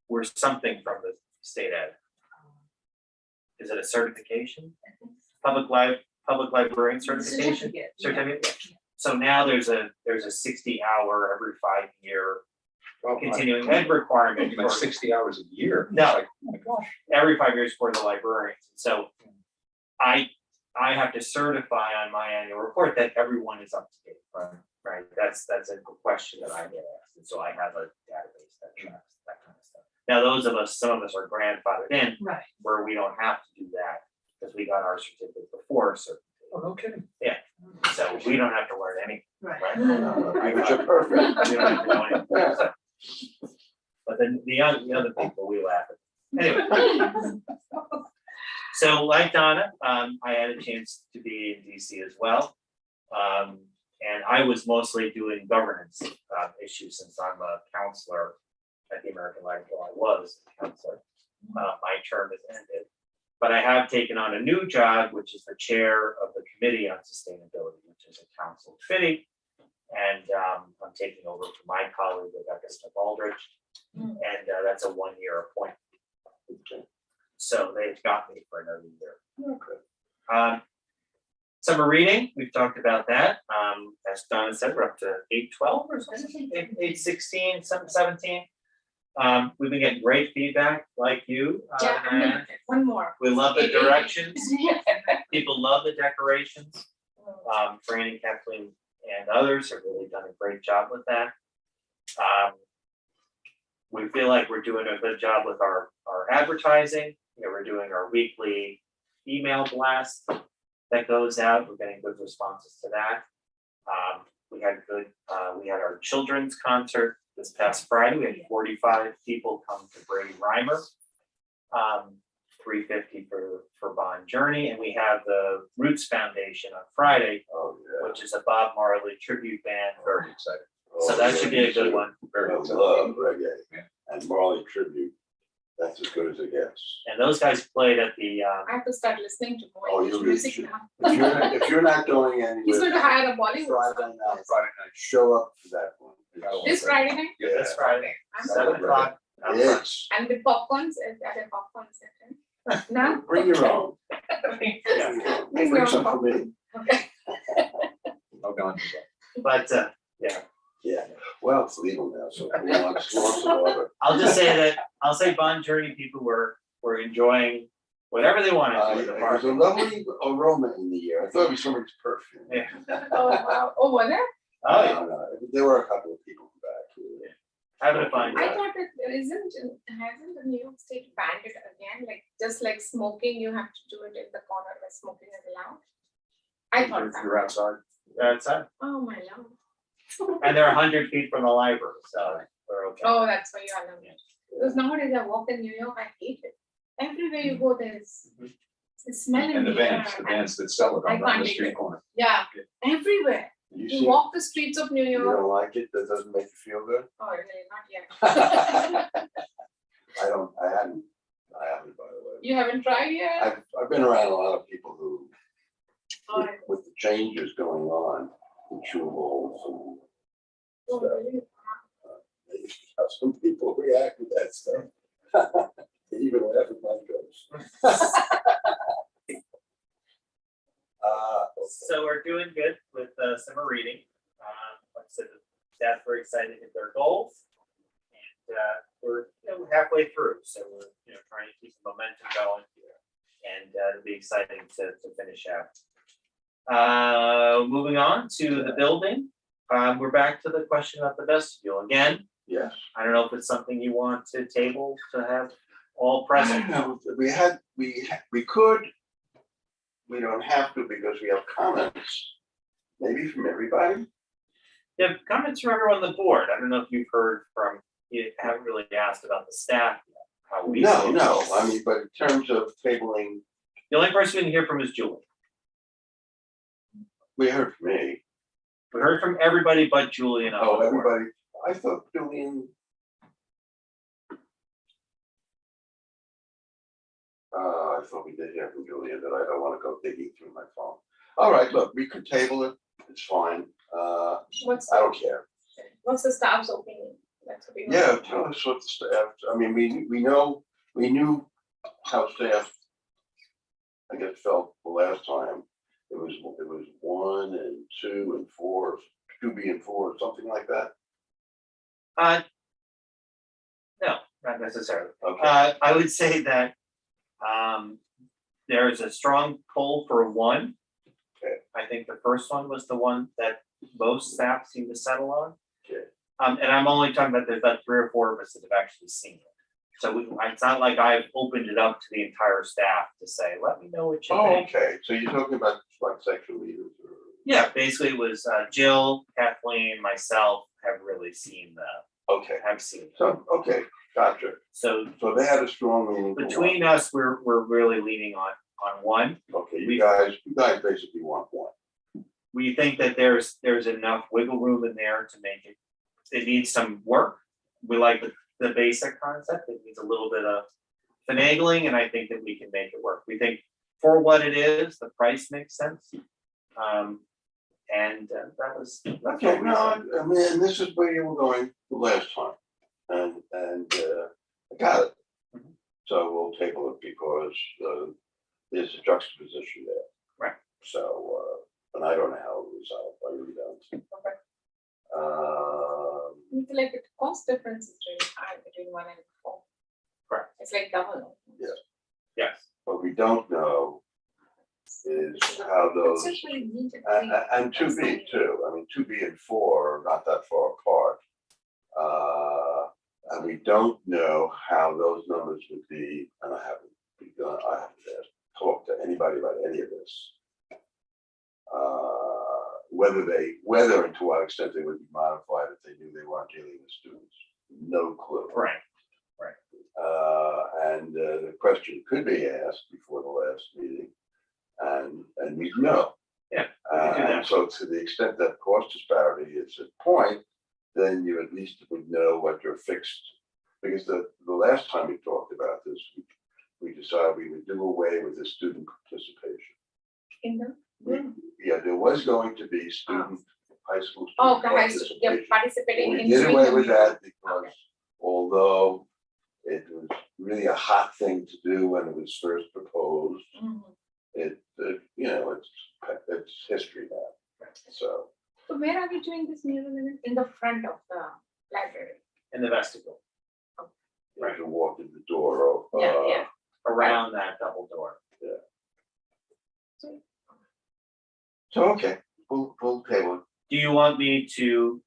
We're something from the state ed. Is it a certification? I think so. Public librarian certification? Yeah. Certificate. So now there's a 60-hour every 5-year continuing ed requirement you meant for 60 hours a year. No. Like, oh my gosh. every 5 years for the librarians. So I have to certify on my annual report that everyone is up to date. Right. That's a question that I get asked. And so I have a database that tracks that kind of stuff. Now, some of us are grandfathered in Right. where we don't have to do that because we got our certificate before. So Oh, no kidding. we don't have to learn anything. Right. Right. But you're perfect. We don't have to know anything. But then the other people, we laugh at. Anyway. So like Donna, I had a chance to be in DC as well. And I was mostly doing governance issues since I'm a counselor at the American Library. Well, I was a counselor. My term has ended. But I have taken on a new job, which is the chair of the Committee on Sustainability, which is a council committee. And I'm taking over from my colleague, Rebecca Smith-Aldrich. And that's a 1-year appointment. So they've got me for another year. Summer reading, we've talked about that. As Donna said, we're up to 812 or something, 816, 17. We've been getting great feedback, like you. Yeah, I'm gonna Diane. get one more. We love the directions. Yeah. People love the decorations. Fran and Kathleen and others have really done a great job with that. We feel like we're doing a good job with our advertising. We're doing our weekly email blast that goes out. We're getting good responses to that. We had our children's concert this past Friday. We had 45 people come to Brady Reimer. 350 for Bond Journey, and we have the Roots Foundation on Friday, Oh, yeah. which is a Bob Marley tribute band. Very excited. So that should be a good one. I Very excited. love reggae. Yeah. And Marley tribute, that's as good as it gets. And those guys played at the I have to start listening to Oh, more you English music should. now. If you're not going He's going to anywhere, hire a Bollywood Friday star. night, Friday night. show up for that one. This Friday night, Yeah, this Friday, I'm 7 going. o'clock. Yes, And with popcorns, is that a popcorn section? No? bring your own. Yeah. Bring some for me. Okay. Oh, gone. But Yeah, well, it's legal now, so launch of order. I'll say Bond Journey people were enjoying whatever they wanted to in the There's park. a lovely aroma in the air. I thought it was somebody's perfume. Yeah. Oh, wow. Oh, was it? Oh, yeah, No, there were a couple of people back. having a fun I time. thought that hasn't the New York State banned it again? Like, just like smoking, you have to do it in the corner where smoking is allowed? I thought that. You're outside. That's it. Oh, my love. And they're 100 feet from the library, so we're okay. Oh, that's why you are loving it. Because nowadays I walk in New York, I hate it. Everywhere you go, there's the smell in And the the air. vans that sell it I on can't the take street it. corner. Yeah, everywhere. You You see, walk the streets of New you York. don't like it, that doesn't make you feel good? Oh, really, not yet. I haven't, by the way. You haven't tried yet? I've been around a lot of people who, Oh, with the changes going on, in chewables and oh, really? some people react to that stuff. They even laugh at my jokes. So we're doing good with summer reading. Like I said, the staff were excited to hit their goal. halfway through, so we're, trying to keep the momentum going here. And it'll be exciting to finish out. Moving on to the building, we're back to the question of the vestibule again. Yes. I don't know if it's something you want to table to have all I present. don't know, we could, we don't have to because we have comments, maybe from everybody. Yeah, comments from everyone on the board. I don't know if you've heard from, you haven't really asked about the staff yet. How we see it. No, I mean, but in terms of tabling, The only person we can hear from is Julie. we heard from me. We heard from everybody but Julie and I. Oh, everybody, I thought Julian. I thought we did hear from Julian, but I don't wanna go digging through my phone. All right, look, we could table it, it's fine, What's, I don't care. what's the staff's opinion? That's what we want. Yeah, tell us what the staff, I mean, we knew how staff, I guess, felt the last time. It was 1 and 2 and 4, 2B and 4, something like that. No, not necessarily. Okay, I would say that there's a strong pull for 1. Okay. I think the first one was the one that most staff seem to settle on. okay. And I'm only talking about there's about 3 or 4 of us that have actually seen it. So it's not like I've opened it up to the entire staff to say, let me know what you Oh, think. okay, so you're talking about like sexual leaders or? Yeah, basically it was Jill, Kathleen, myself have really seen Okay, have seen it. so, okay, gotcha. So So they had a strong leaning. to between us, we're really leaning on 1. one. Okay, you guys basically want 1. We think that there's enough wiggle room in there to make it. It needs some work. We like the basic concept. It needs a little bit of finagling, and I think that we can make it work. We think for what it is, the price makes sense. That's Okay, what we no, said. I mean, this is where you were going the last time, and I got it. Mhm. So we'll table it because there's a juxtaposition there. Right. So, and I don't know how it was out, I really don't. Okay. Um, I feel like the cost difference is really high between 1 and 4. Correct. It's like double. Yeah. Yes. What we don't know is how those, It's just really neat and 2B too, I mean, 2B and 4 are not that far apart. And we don't know how those numbers would be, and I haven't talked to anybody about any of this. Whether and to what extent they would be modified if they knew they weren't dealing with students, no clue. Right. And the question could be asked before the last meeting, and we know. Yeah, we can do that. And so to the extent that cost disparity is a point, then you at least would know what your fixed, because the last time we talked about this, we decided we would do away with the student participation. In the. Yeah, there was going to be student, high school. Oh, student guys, you're participation. participating We in. did doing away the with music. that because although it was really a hot thing to do when it was first proposed, Mhm. it's history now. So So where are we doing this music? In the front of the library? In the vestibule, you have to walk in the door. Yeah. around that double door. So, okay, we'll table it. Do you want me to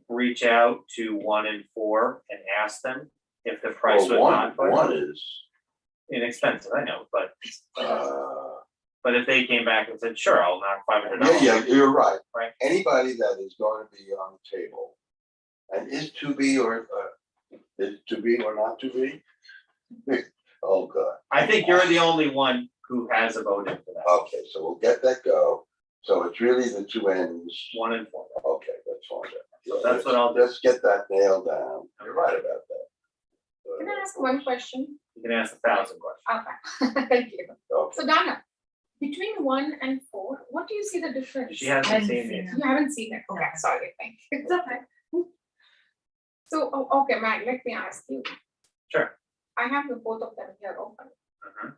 reach out to 1 and 4 and ask them if the price would Well, not budge? one is, Inexpensive, I know, but uh, if they came back and said, sure, I'll knock $500. yeah, you're right. Right. Anybody that is going to be on the table, and is to be or not to be? Oh, God. I think you're the only one who has a vote in for that. Okay, so we'll get that go. So it's really the 2 ends. 1 and 4. Okay, that's fine. So that's what I'll do. Let's get that nailed down. You're right about that. Can I ask one question? You can ask 1,000 questions. Okay, thank you. Okay. So Donna, between 1 and 4, what do you see the difference? She hasn't seen it. You haven't seen it, okay, sorry, thank you. It's okay. So, okay, Matt, let me ask you. Sure. I have the both of them here open. Mhm.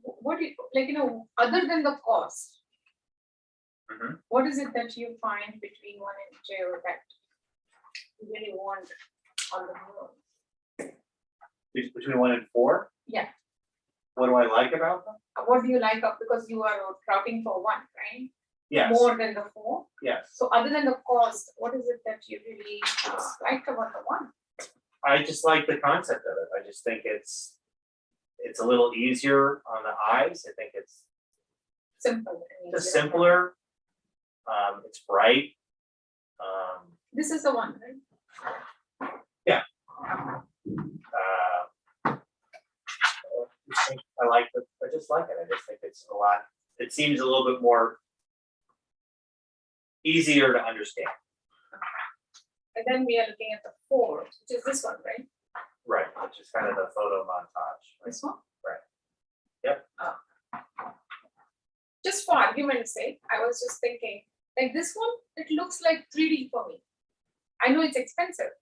What do you, other than the cost, Mhm. what is it that you find between 1 and 2 that you really want on the move? between 1 and 4. Yeah. What do I like about them? What do you like of, because you are routing for one, right? Yes, More than the 4. yes. So other than the cost, what is it that you really like about the one? I just like the concept of it. I just think it's a little easier on the eyes. I think it's Simple. and just easier. simpler. It's bright. This is the one, right? I just like it. I just think it's a lot, it seems a little bit more easier to understand. And then we are looking at the 4, which is this one, right? Right, which is kind of the photo montage. This one? Right. Yep. Just for argument's sake, I was just thinking, like this one, it looks like 3D for me. I know it's expensive,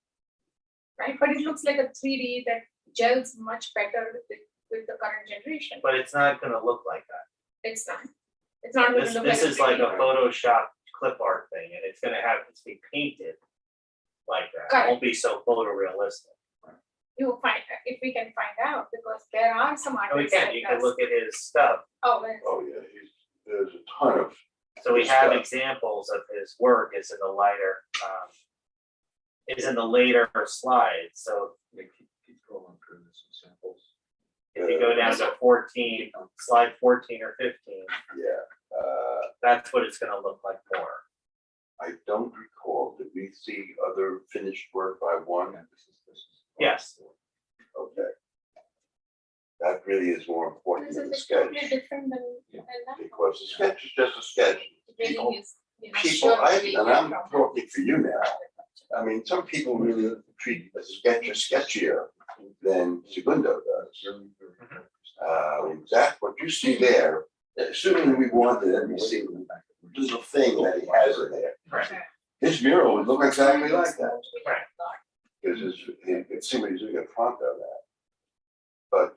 right? But it looks like a 3D that gels much better with the current generation. But it's not gonna look like that. It's not. It's not going to look like This is like 3D, a Photoshop clip art thing, and it's gonna have to be painted like that. It won't be so photorealistic. You find, if we can find out, because there are some And we artists. can, like you can us. look at his stuff. Oh, well, Oh, yeah, there's a ton of, So we have Stuff. examples of his work is in the lighter, is in the later slides. So Yeah, keep scrolling through this samples. if you go down to 14, slide 14 or 15, yeah. that's what it's gonna look like more. I don't recall, did we see other finished work by one? This is. Yes. Okay. That really is more important this than the is sketch, totally different than that. because the sketch is just a sketch. People, Really is, you know, people, surely and get I'm from- talking for you now, I mean, some people really treat a sketch sketchier than Segundo does. That, what you see there, assuming we wanted every single little thing that he has in there, Right. his mural would look exactly like that. Right. Because you can see what he's doing in front of that. But,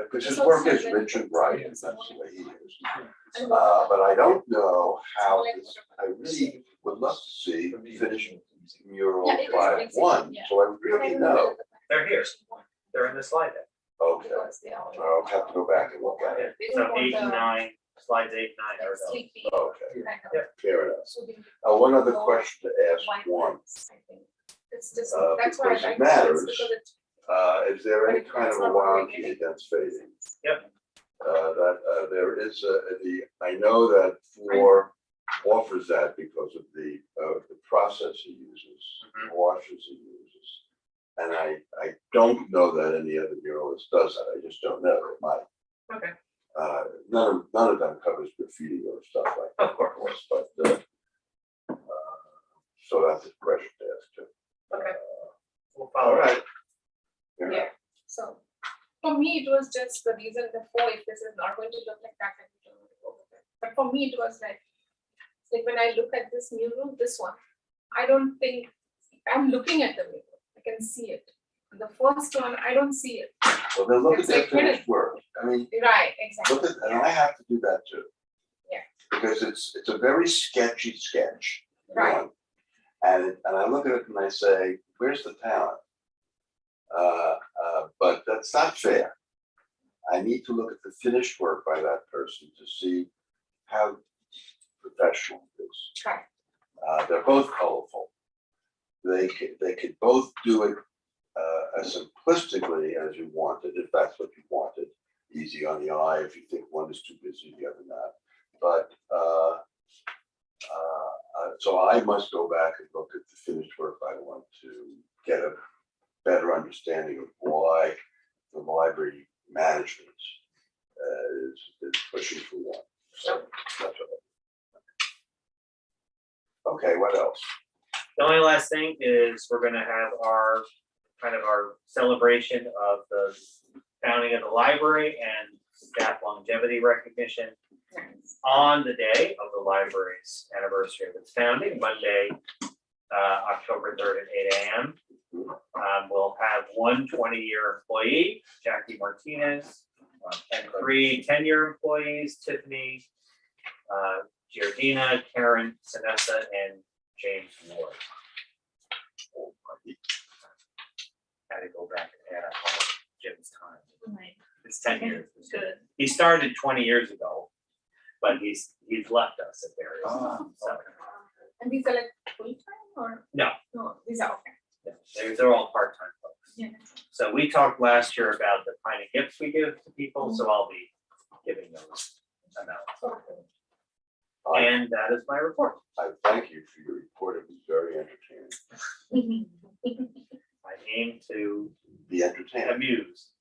because his This work also is like- rich and bright, and that's the way he is. And But I don't know how this, I really would love to see finished mural Yeah, it is by exactly, one, yeah. so I really know. They're here. They're in the slide deck. Okay, Because they are. I'll have to go back and look at it. They So don't want 8 and the, 9, slides 8 and 9 like, are those. sleepy Okay, kind of Yep. fair enough. soothing One other more question to ask, white one, lines, I think. It's just, Uh, that's why I because it like matters. this, because it's. is there any but kind it's of a not warranty really- against fading? Yep. That there is I know that Fluor offers that because of the process he uses, Mhm. washes he uses. And I don't know that any other muralist does that, I just don't know, it might. Okay. None of them covers graffiti or stuff like that, Of course. but, so that's a question to ask too. Okay. We'll All follow right. up. Yeah, so for me, it was just the reason before, if this is not going to look like that, then we don't want to go with it. But for me, it was like when I look at this mural, this one, I don't think, I'm looking at the mural, I can see it. The first one, I don't see it. Well, then look at It's their like hidden. finished work, I mean, Right, exactly. look at, and I have to do that too. Yeah. Because it's a very sketchy sketch. Right. one. And I look at it and I say, where's the talent? But that's not fair. I need to look at the finished work by that person to see how professional it is. Right. They're both colorful. They could both do it as simplistically as you wanted, if that's what you wanted. Easy on the eye if you think one is too busy, the other not. But so I must go back and look at the finished work by one to get a better understanding of why the library management is pushing for one. So that's what okay, what else? The only last thing is we're gonna have our kind of our celebration of the founding of the library and staff longevity recognition on the day of the library's anniversary of its founding, Monday, October 3rd at 8 a.m. We'll have one 20-year employee, Jackie Martinez, and 3 10-year employees, Tiffany, Giardina, Karen, Sinessa, and James Ward. Had to go back and add up all it's 10 years. Good. He started 20 years ago, but he's left us at various Ah, times, so. And these are like full time or? No. No, these are okay. They're all part-time folks. Yeah. So we talked last year about the kind of gifts we give to people, so I'll be giving those amounts. And that is my report. I thank you for your report. It was very entertaining. I aim to Be entertaining. amuse.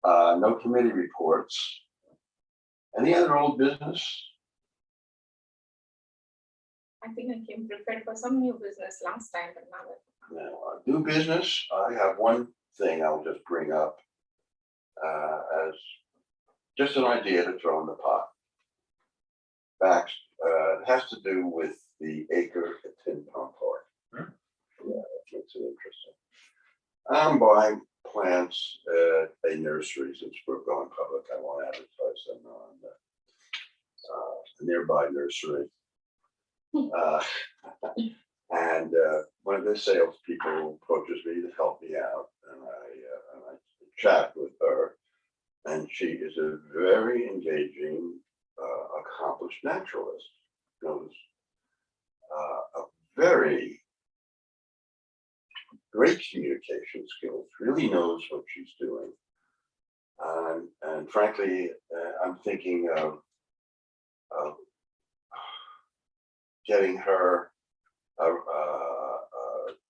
No committee reports. Any other old business? I think I came prepared for some new business last time, but now No. New business, I have one thing I'll just bring up as just an idea to throw in the pot. Facts, it has to do with the acre at Tin Pond Park. Yeah, that makes it interesting. I'm buying plants at a nursery, since we're going public, I want to advertise them on a nearby nursery. And one of the salespeople approaches me to help me out, and I chat with her, and she is a very engaging, accomplished naturalist. Knows a very great communication skills, really knows what she's doing. And frankly, I'm thinking of getting her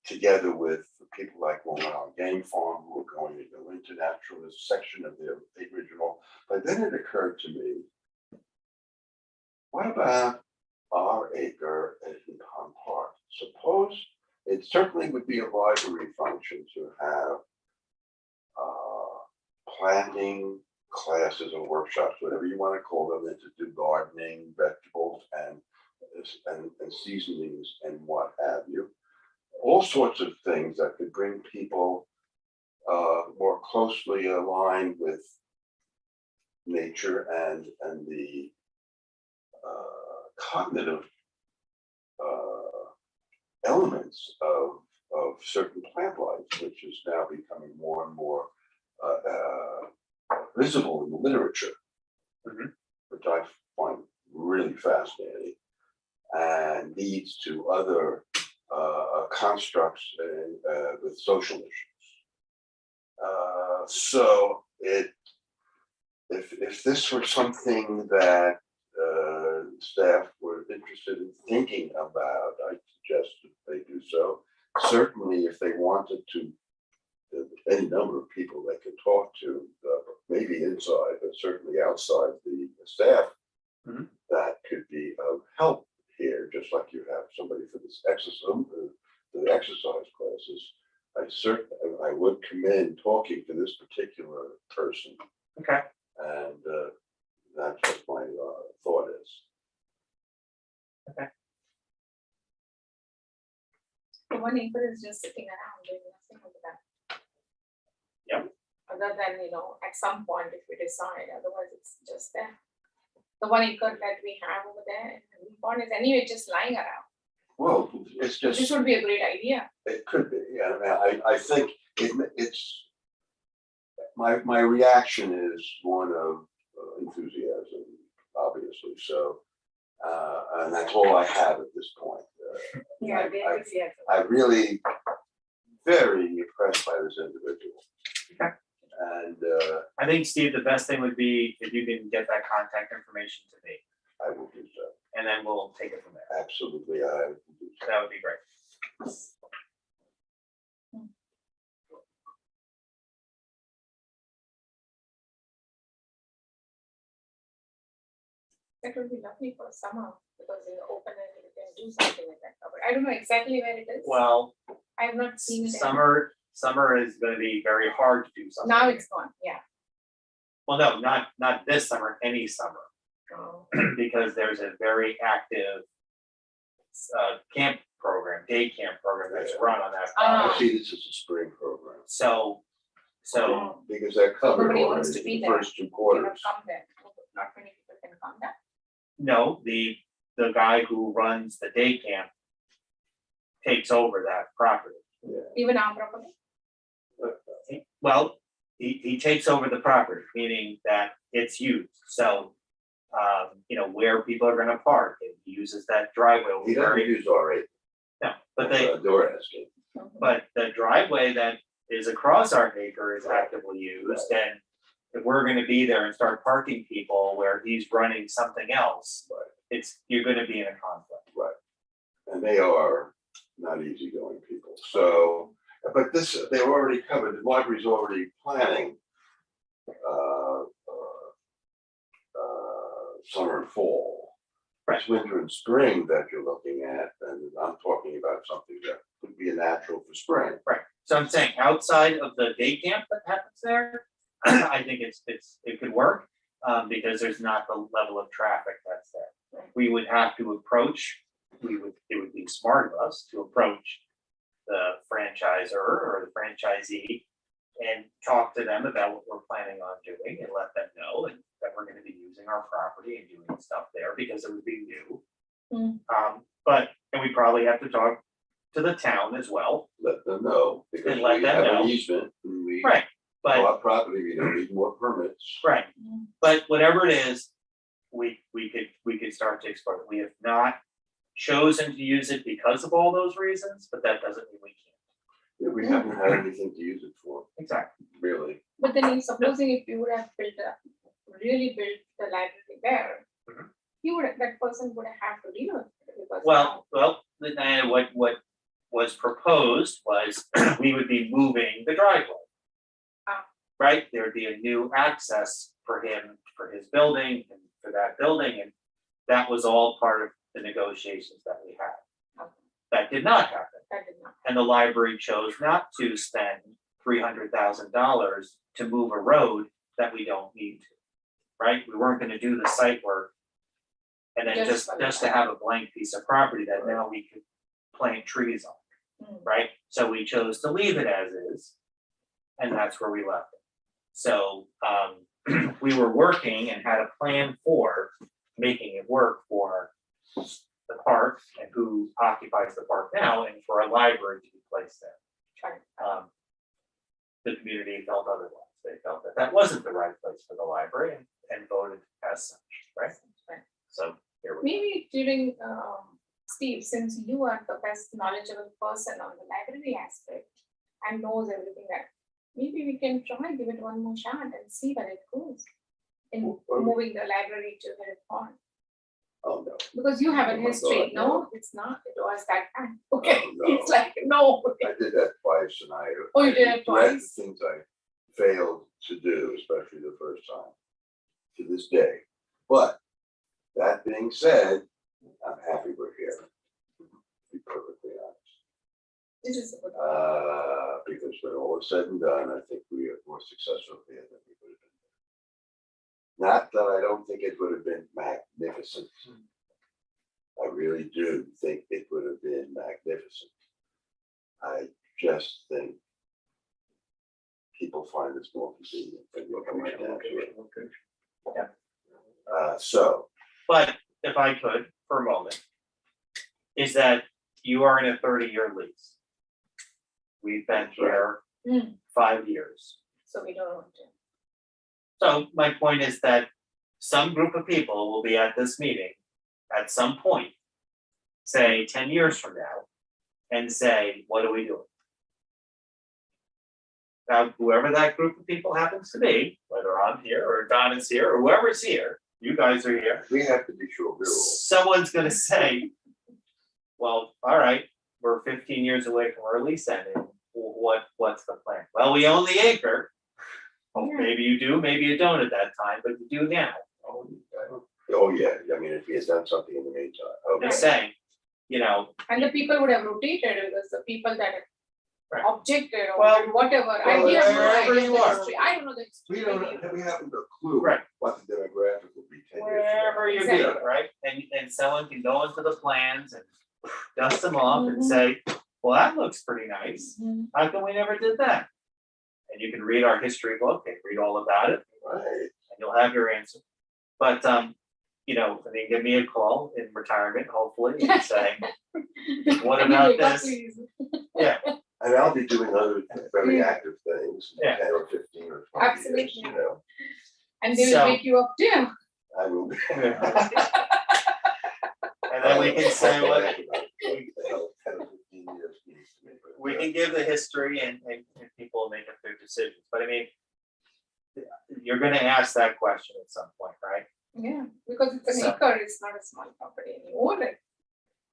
together with people like Long Island Game Farm, who are going to go into naturalist section of their original. But then it occurred to me, what about our acre at Pond Park? Suppose it certainly would be a library function to have planting classes or workshops, whatever you want to call them, and to do gardening, vegetables, and seasonings and what have you. All sorts of things that could bring people more closely aligned with nature and the cognitive elements of certain plant life, which is now becoming more and more visible in the literature, which I find really fascinating, and leads to other constructs with social issues. So if this were something that staff were interested in thinking about, I suggest that they do so. Certainly, if they wanted to, any number of people they could talk to, maybe inside, but certainly outside the staff, that could be of help here, just like you have somebody for this exercise, for the exercise classes. I would commend talking to this particular person. Okay. And that's what my thought is. the 1 acre is just sitting around doing nothing with that. Yep. Other than, at some point if we decide, otherwise it's just there. The 1 acre that we have over there, in the pond is anyway just lying around. Well, it's This just, would be a great idea. it could be, yeah, I think it's, my reaction is one of enthusiasm, obviously, so, and that's all I have at this point. I'm really very impressed by this individual. Okay. And I think, Steve, the best thing would be if you can get that contact information to me, I will do so. and then we'll take it from there. Absolutely, I will do so. That would be great. That would be lovely for summer, because in the open and you can do something like that. But I don't know exactly where it is. Well, I have not seen it. summer is gonna be very hard to do something. Now it's gone, yeah. Well, no, not this summer, any summer, Oh, because there's a very active camp program, day camp program that's run on that. Ah. property. I see this as a spring program, So, because they're covered Nobody wants already to be in the there. first 2 You quarters. have come there. Not many people can come there. no, the guy who runs the day camp takes over that property. Yeah. Even our property. Well, he takes over the property, meaning that it's used, so. You know, where people are gonna park, and he uses that driveway. He doesn't use R8. No, but they, Door asking. but the driveway that is across our acre is actively used, and if we're gonna be there and start parking people where he's running something else, Right. you're gonna be in a conflict. And they are not easygoing people, so, but this, they've already covered, the library's already planning. Summer and fall. It's winter and spring that you're looking at, and I'm talking about something that could be a natural for spring. Right, so I'm saying outside of the day camp that happens there, I think it could work, because there's not the level of traffic that's there. We would have to approach, it would be smart of us to approach the franchisor or the franchisee and talk to them about what we're planning on doing and let them know and that we're gonna be using our property and doing stuff there because it would be new. And we probably have to talk to the town as well. Let them know, because And let we them have know. an easement, and we Right, but, bought property, we don't need more permits. right, but whatever it is, we could start to explore it. We have not chosen to use it because of all those reasons, but that doesn't mean we can't. We haven't had anything to use it for, Exactly. really. But then supposing if you would have really built the library there, Mhm. that person would have to deal with it because Well, then what was proposed was we would be moving the driveway. Ah. Right, there would be a new access for him, for his building and for that building, and that was all part of the negotiations that we had. Okay. That did not happen, that did not. and the library chose not to spend $300,000 to move a road that we don't need to. Right, we weren't gonna do the site work. And then Just just for the to have a blank piece of property that now we could plant trees on, right? So we chose to leave it as is. And that's where we left it. So we were working and had a plan for making it work for the park and who occupies the park now and for a library to be placed there. Right. The community felt otherwise. They felt that that wasn't the right place for the library and voted as such, right? Right. So here we go. Maybe during, Steve, since you are the best knowledgeable person on the library aspect and knows everything that, maybe we can try, give it one more shot and see where it goes. In Well, moving the library to Heritage Pond, Oh, no. because you have Oh a my history, God, no, it's not, it was that time, okay, Oh, no. it's like, no. I did that twice and I. Oh, you I did it regret the twice? Things I failed to do, especially the first time, to this day. But that being said, I'm happy we're here. To be perfectly honest. This is a good. Because when all is said and done, I think we are more successful here than we would have been. Not that I don't think it would have been magnificent. I really do think it would have been magnificent. I just think people find this more convenient when you come right down to it. So, But if I could, for a moment, is that you are in a 30-year lease. We've been here 5 years. So we don't want to. So my point is that some group of people will be at this meeting at some point, say 10 years from now, and say, what are we doing? Now, whoever that group of people happens to be, whether I'm here or Don is here or whoever's here, you guys are here, we have to be sure we're all. someone's gonna say, well, all right, we're 15 years away from our lease ending. What's the plan? Well, we own the acre. Well, Yeah. maybe you do, maybe you don't at that time, but you do now. Oh, yeah, I mean, if he has done something in the meantime, I'm okay. just saying, you know, And the people would have rotated because the people that Right. objected or Well, whatever, I well, have no wherever idea you the are. history, I don't know the history. We don't, we haven't a clue Right. what the demographic will be 10 years from now. wherever you be, Exactly. right? And someone can go into the plans and dust them off and Mhm. say, well, that looks pretty nice. Mhm. How come we never did that? And you can read our history book and read all about it, Right, and you'll have your answer. But, you know, I mean, give me a call in retirement, hopefully, and say, what about Anyway, but this? please. Yeah, and I'll be doing other very active things. things in Yeah. 10 or 15 or 20 years, Absolutely. you know, And they will So- wake you up too. I will. And then we can say what, What the hell 10 or 15 years means to me, but, we can give the history and people make up their decisions, but I mean, you're gonna ask that question at some point, right? Yeah, because it's an So- acre, it's not a small property and you own it.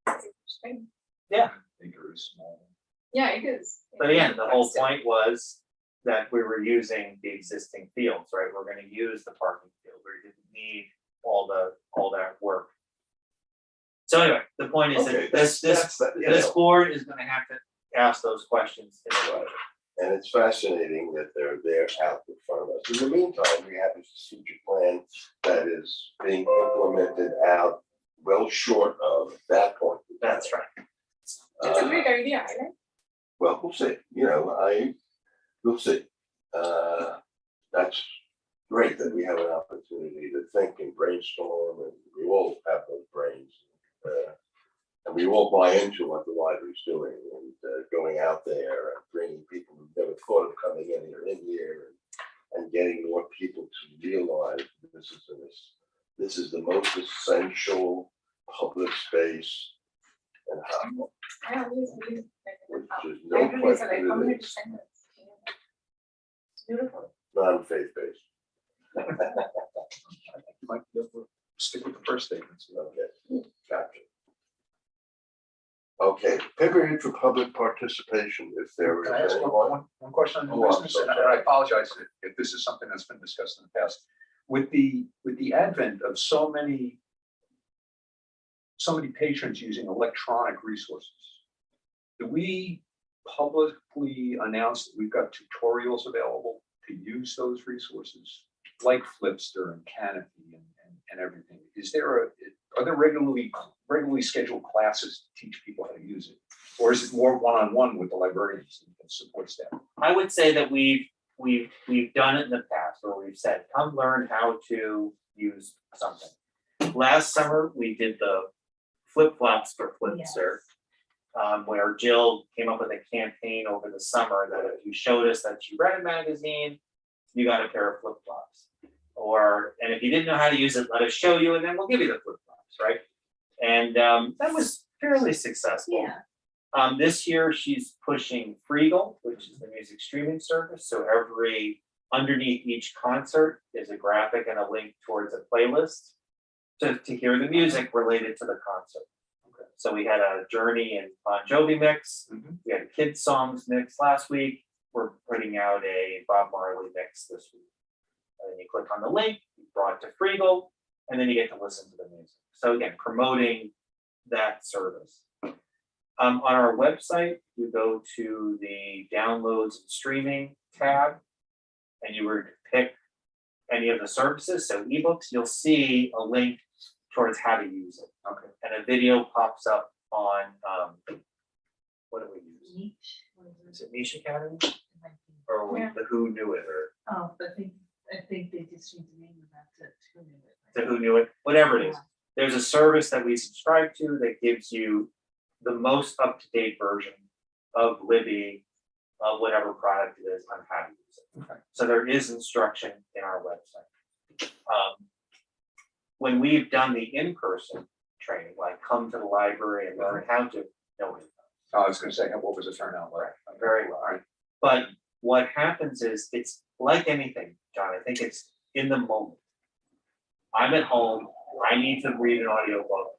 It's interesting. Acre is small. Yeah, it is. But again, the whole still. point was that we were using the existing fields, right? We're gonna use the parking field, we didn't need all that work. So anyway, the point is Okay, that this know, board is gonna have to ask those questions in a way. and it's fascinating that they're there out in front of us. In the meantime, we have a strategic plan that is being implemented out well short of that point. That's right. It's a great idea, I like. Well, we'll see, we'll see. That's great that we have an opportunity to think and brainstorm, and we all have those brains. And we all buy into what the library's doing, and going out there and bringing people who've never thought of coming in here and getting more people to realize this is the most essential public space in Hauppauge, I always believe which that. is no Libraries are like question it community is, centers. It's beautiful. non-faith-based. You might be able to stick with the first statements. Okay, gotcha. Okay, period for public participation, if there Can I is ask anyone. one question on Oh, new I'm business? so And I apologize if this is something that's been discussed in the past. With the advent of so many patrons using electronic resources, do we publicly announce that we've got tutorials available to use those resources, like Flipster and Canopy and everything? Are there regularly scheduled classes to teach people how to use it? Or is it more one-on-one with the librarians and support staff? I would say that we've done it in the past, where we've said, come learn how to use something. Last summer, we did the flip-flops for Flipster, where Jill came up with a campaign over the summer that if you showed us that you read a magazine, you got a pair of flip-flops. And if you didn't know how to use it, let us show you, and then we'll give you the flip-flops, right? And that was fairly successful. Yeah. This year, she's pushing Freegal, which is the music streaming service. So underneath each concert is a graphic and a link towards a playlist to hear the music related to the concert. Okay. So we had a Journey and Bon Jovi mix. Mhm. We had a kids songs mix last week. We're putting out a Bob Marley mix this week. And then you click on the link, you brought to Freegal, and then you get to listen to the music. So again, promoting that service. On our website, you go to the downloads and streaming tab, and you were to pick any of the services, so ebooks, you'll see a link towards how to use it. Okay. And a video pops up on, what do we use? Niche. What Is is it? it Niche Academy? It might be. Or Yeah. the Who Knew It, or Oh, I think they just changed the name of that to Who Knew It. the Who Knew It, whatever it is. There's a service that we subscribe to that gives you the most up-to-date version of Libby, of whatever product it is, on how to use it. Okay. So there is instruction in our website. When we've done the in-person training, like come to the library and learn how to, nobody knows. I was gonna say, what was the turnout like? Very well. All right. But what happens is, it's like anything, John, I think it's in the moment. I'm at home, I need to read an audiobook.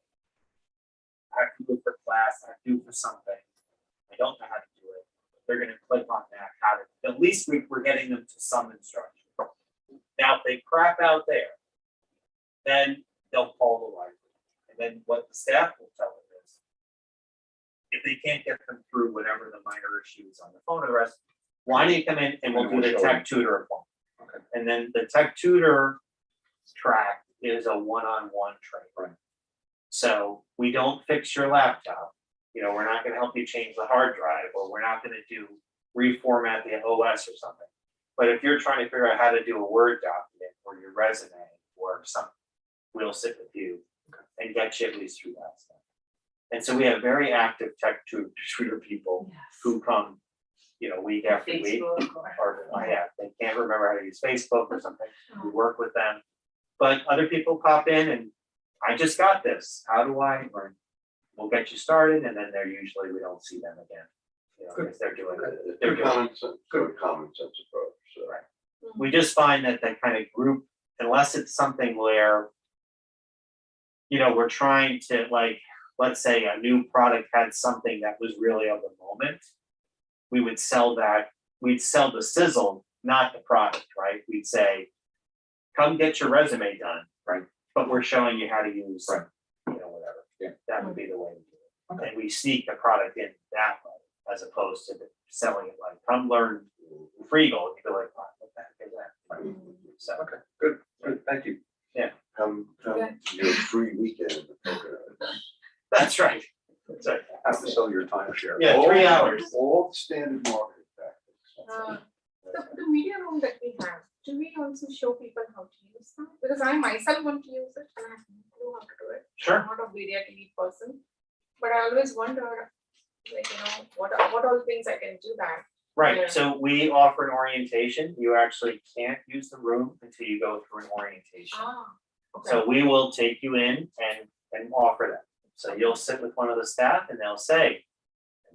I have to do it for class, I have to do it for something. I don't know how to do it. They're gonna click on that, how to, at least we're getting them to some instruction. Now, if they crap out there, then they'll call the library. And then what the staff will tell them is, if they can't get them through whatever the minor issues on the phone or the rest, why don't you come in and we'll do the tech tutor appointment. Okay. And then the tech tutor track is a one-on-one training. Right. So we don't fix your laptop. We're not gonna help you change the hard drive, or we're not gonna reformat the OS or something. But if you're trying to figure out how to do a Word document or your resume or something, we'll sit with you and get you at least through that stuff. And so we have very active tech tutor people Yes. who come week after week. Facebook or. Or, yeah, they can't remember how to use Facebook or something, we work with them. But other people pop in and I just got this, how do I, or we'll get you started, and then we don't see them again. Because they're doing it. They're Good doing common sense, good common sense approach, so. Right. We just find that the kind of group, unless it's something where, we're trying to let's say a new product had something that was really of the moment, we would sell that, we'd sell the sizzle, not the product, right? We'd say, come get your resume done, right? But we're showing you how to use, Right. Whatever. Yeah. That would be the way to do it. And we sneak the product in that way, as opposed to selling it like, come learn Freegal, you'd be like, what the heck is that? Right. So, Okay, good, thank you. Come Yeah. to your free weekend in the Poconos. that's right. That's right. Have to sell your timeshare. Yeah, 3 hours. All standard marketing tactics. The media room that we have, do we also show people how to use them? Because I myself want to use it and I have no clue how to do it. Sure. I'm not a media TV person, but I always wonder, what all things I can do that. Right, Yeah. so we offer an orientation. You actually can't use the room until you go through an orientation. Okay. So we will take you in and offer that. So you'll sit with one of the staff and they'll say,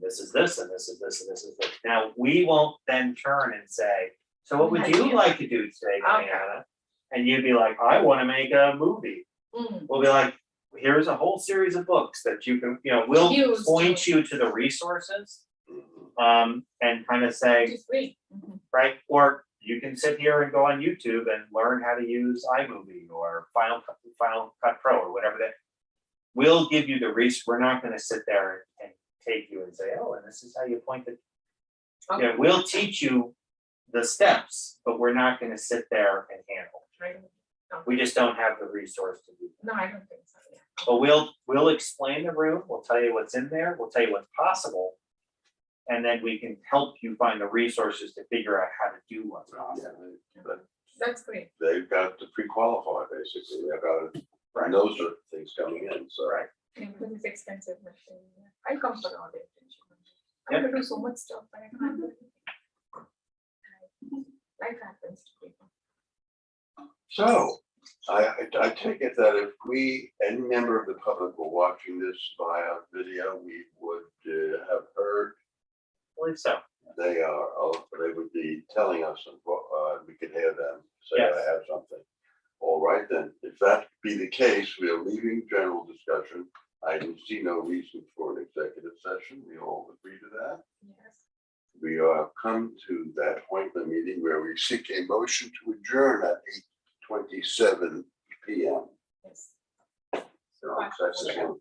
this is this, and this is this, and this is this. Now, we won't then turn and say, so what would you like to do today, Diana? And you'd be like, I want to make a movie. Mm. We'll be like, here's a whole series of books that you can, we'll Use point to- you to the resources. Mhm. And kind of say, Which is great. Mhm. right? Or you can sit here and go on YouTube and learn how to use iMovie or Final Cut Pro or whatever that. We'll give you the we're not going to sit there and take you and say, oh, and this is how you point it. Okay. We'll teach you the steps, but we're not going to sit there and handle it. Right. We just don't have the resource to do that. No, I don't think so, yeah. But we'll explain the room, we'll tell you what's in there, we'll tell you what's possible. And then we can help you find the resources to figure out how to do what's possible. But That's great. they've got to pre-qualify, basically, they've got to, and those are things coming in, so. Right. Because it's expensive machine. I come for all the attention. I want to do so much stuff, but I can't do it. Life happens to people. So, I take it that if any member of the public were watching this via video, we would have heard, I believe so. they would be telling us, and we could hear them say, Yes. I have something. All right, then, if that be the case, we are leaving general discussion. I can see no reason for an executive session. We all agree to that. Yes. We have come to that point in the meeting where we seek a motion to adjourn at 8:27 p.m. Yes. So that's again,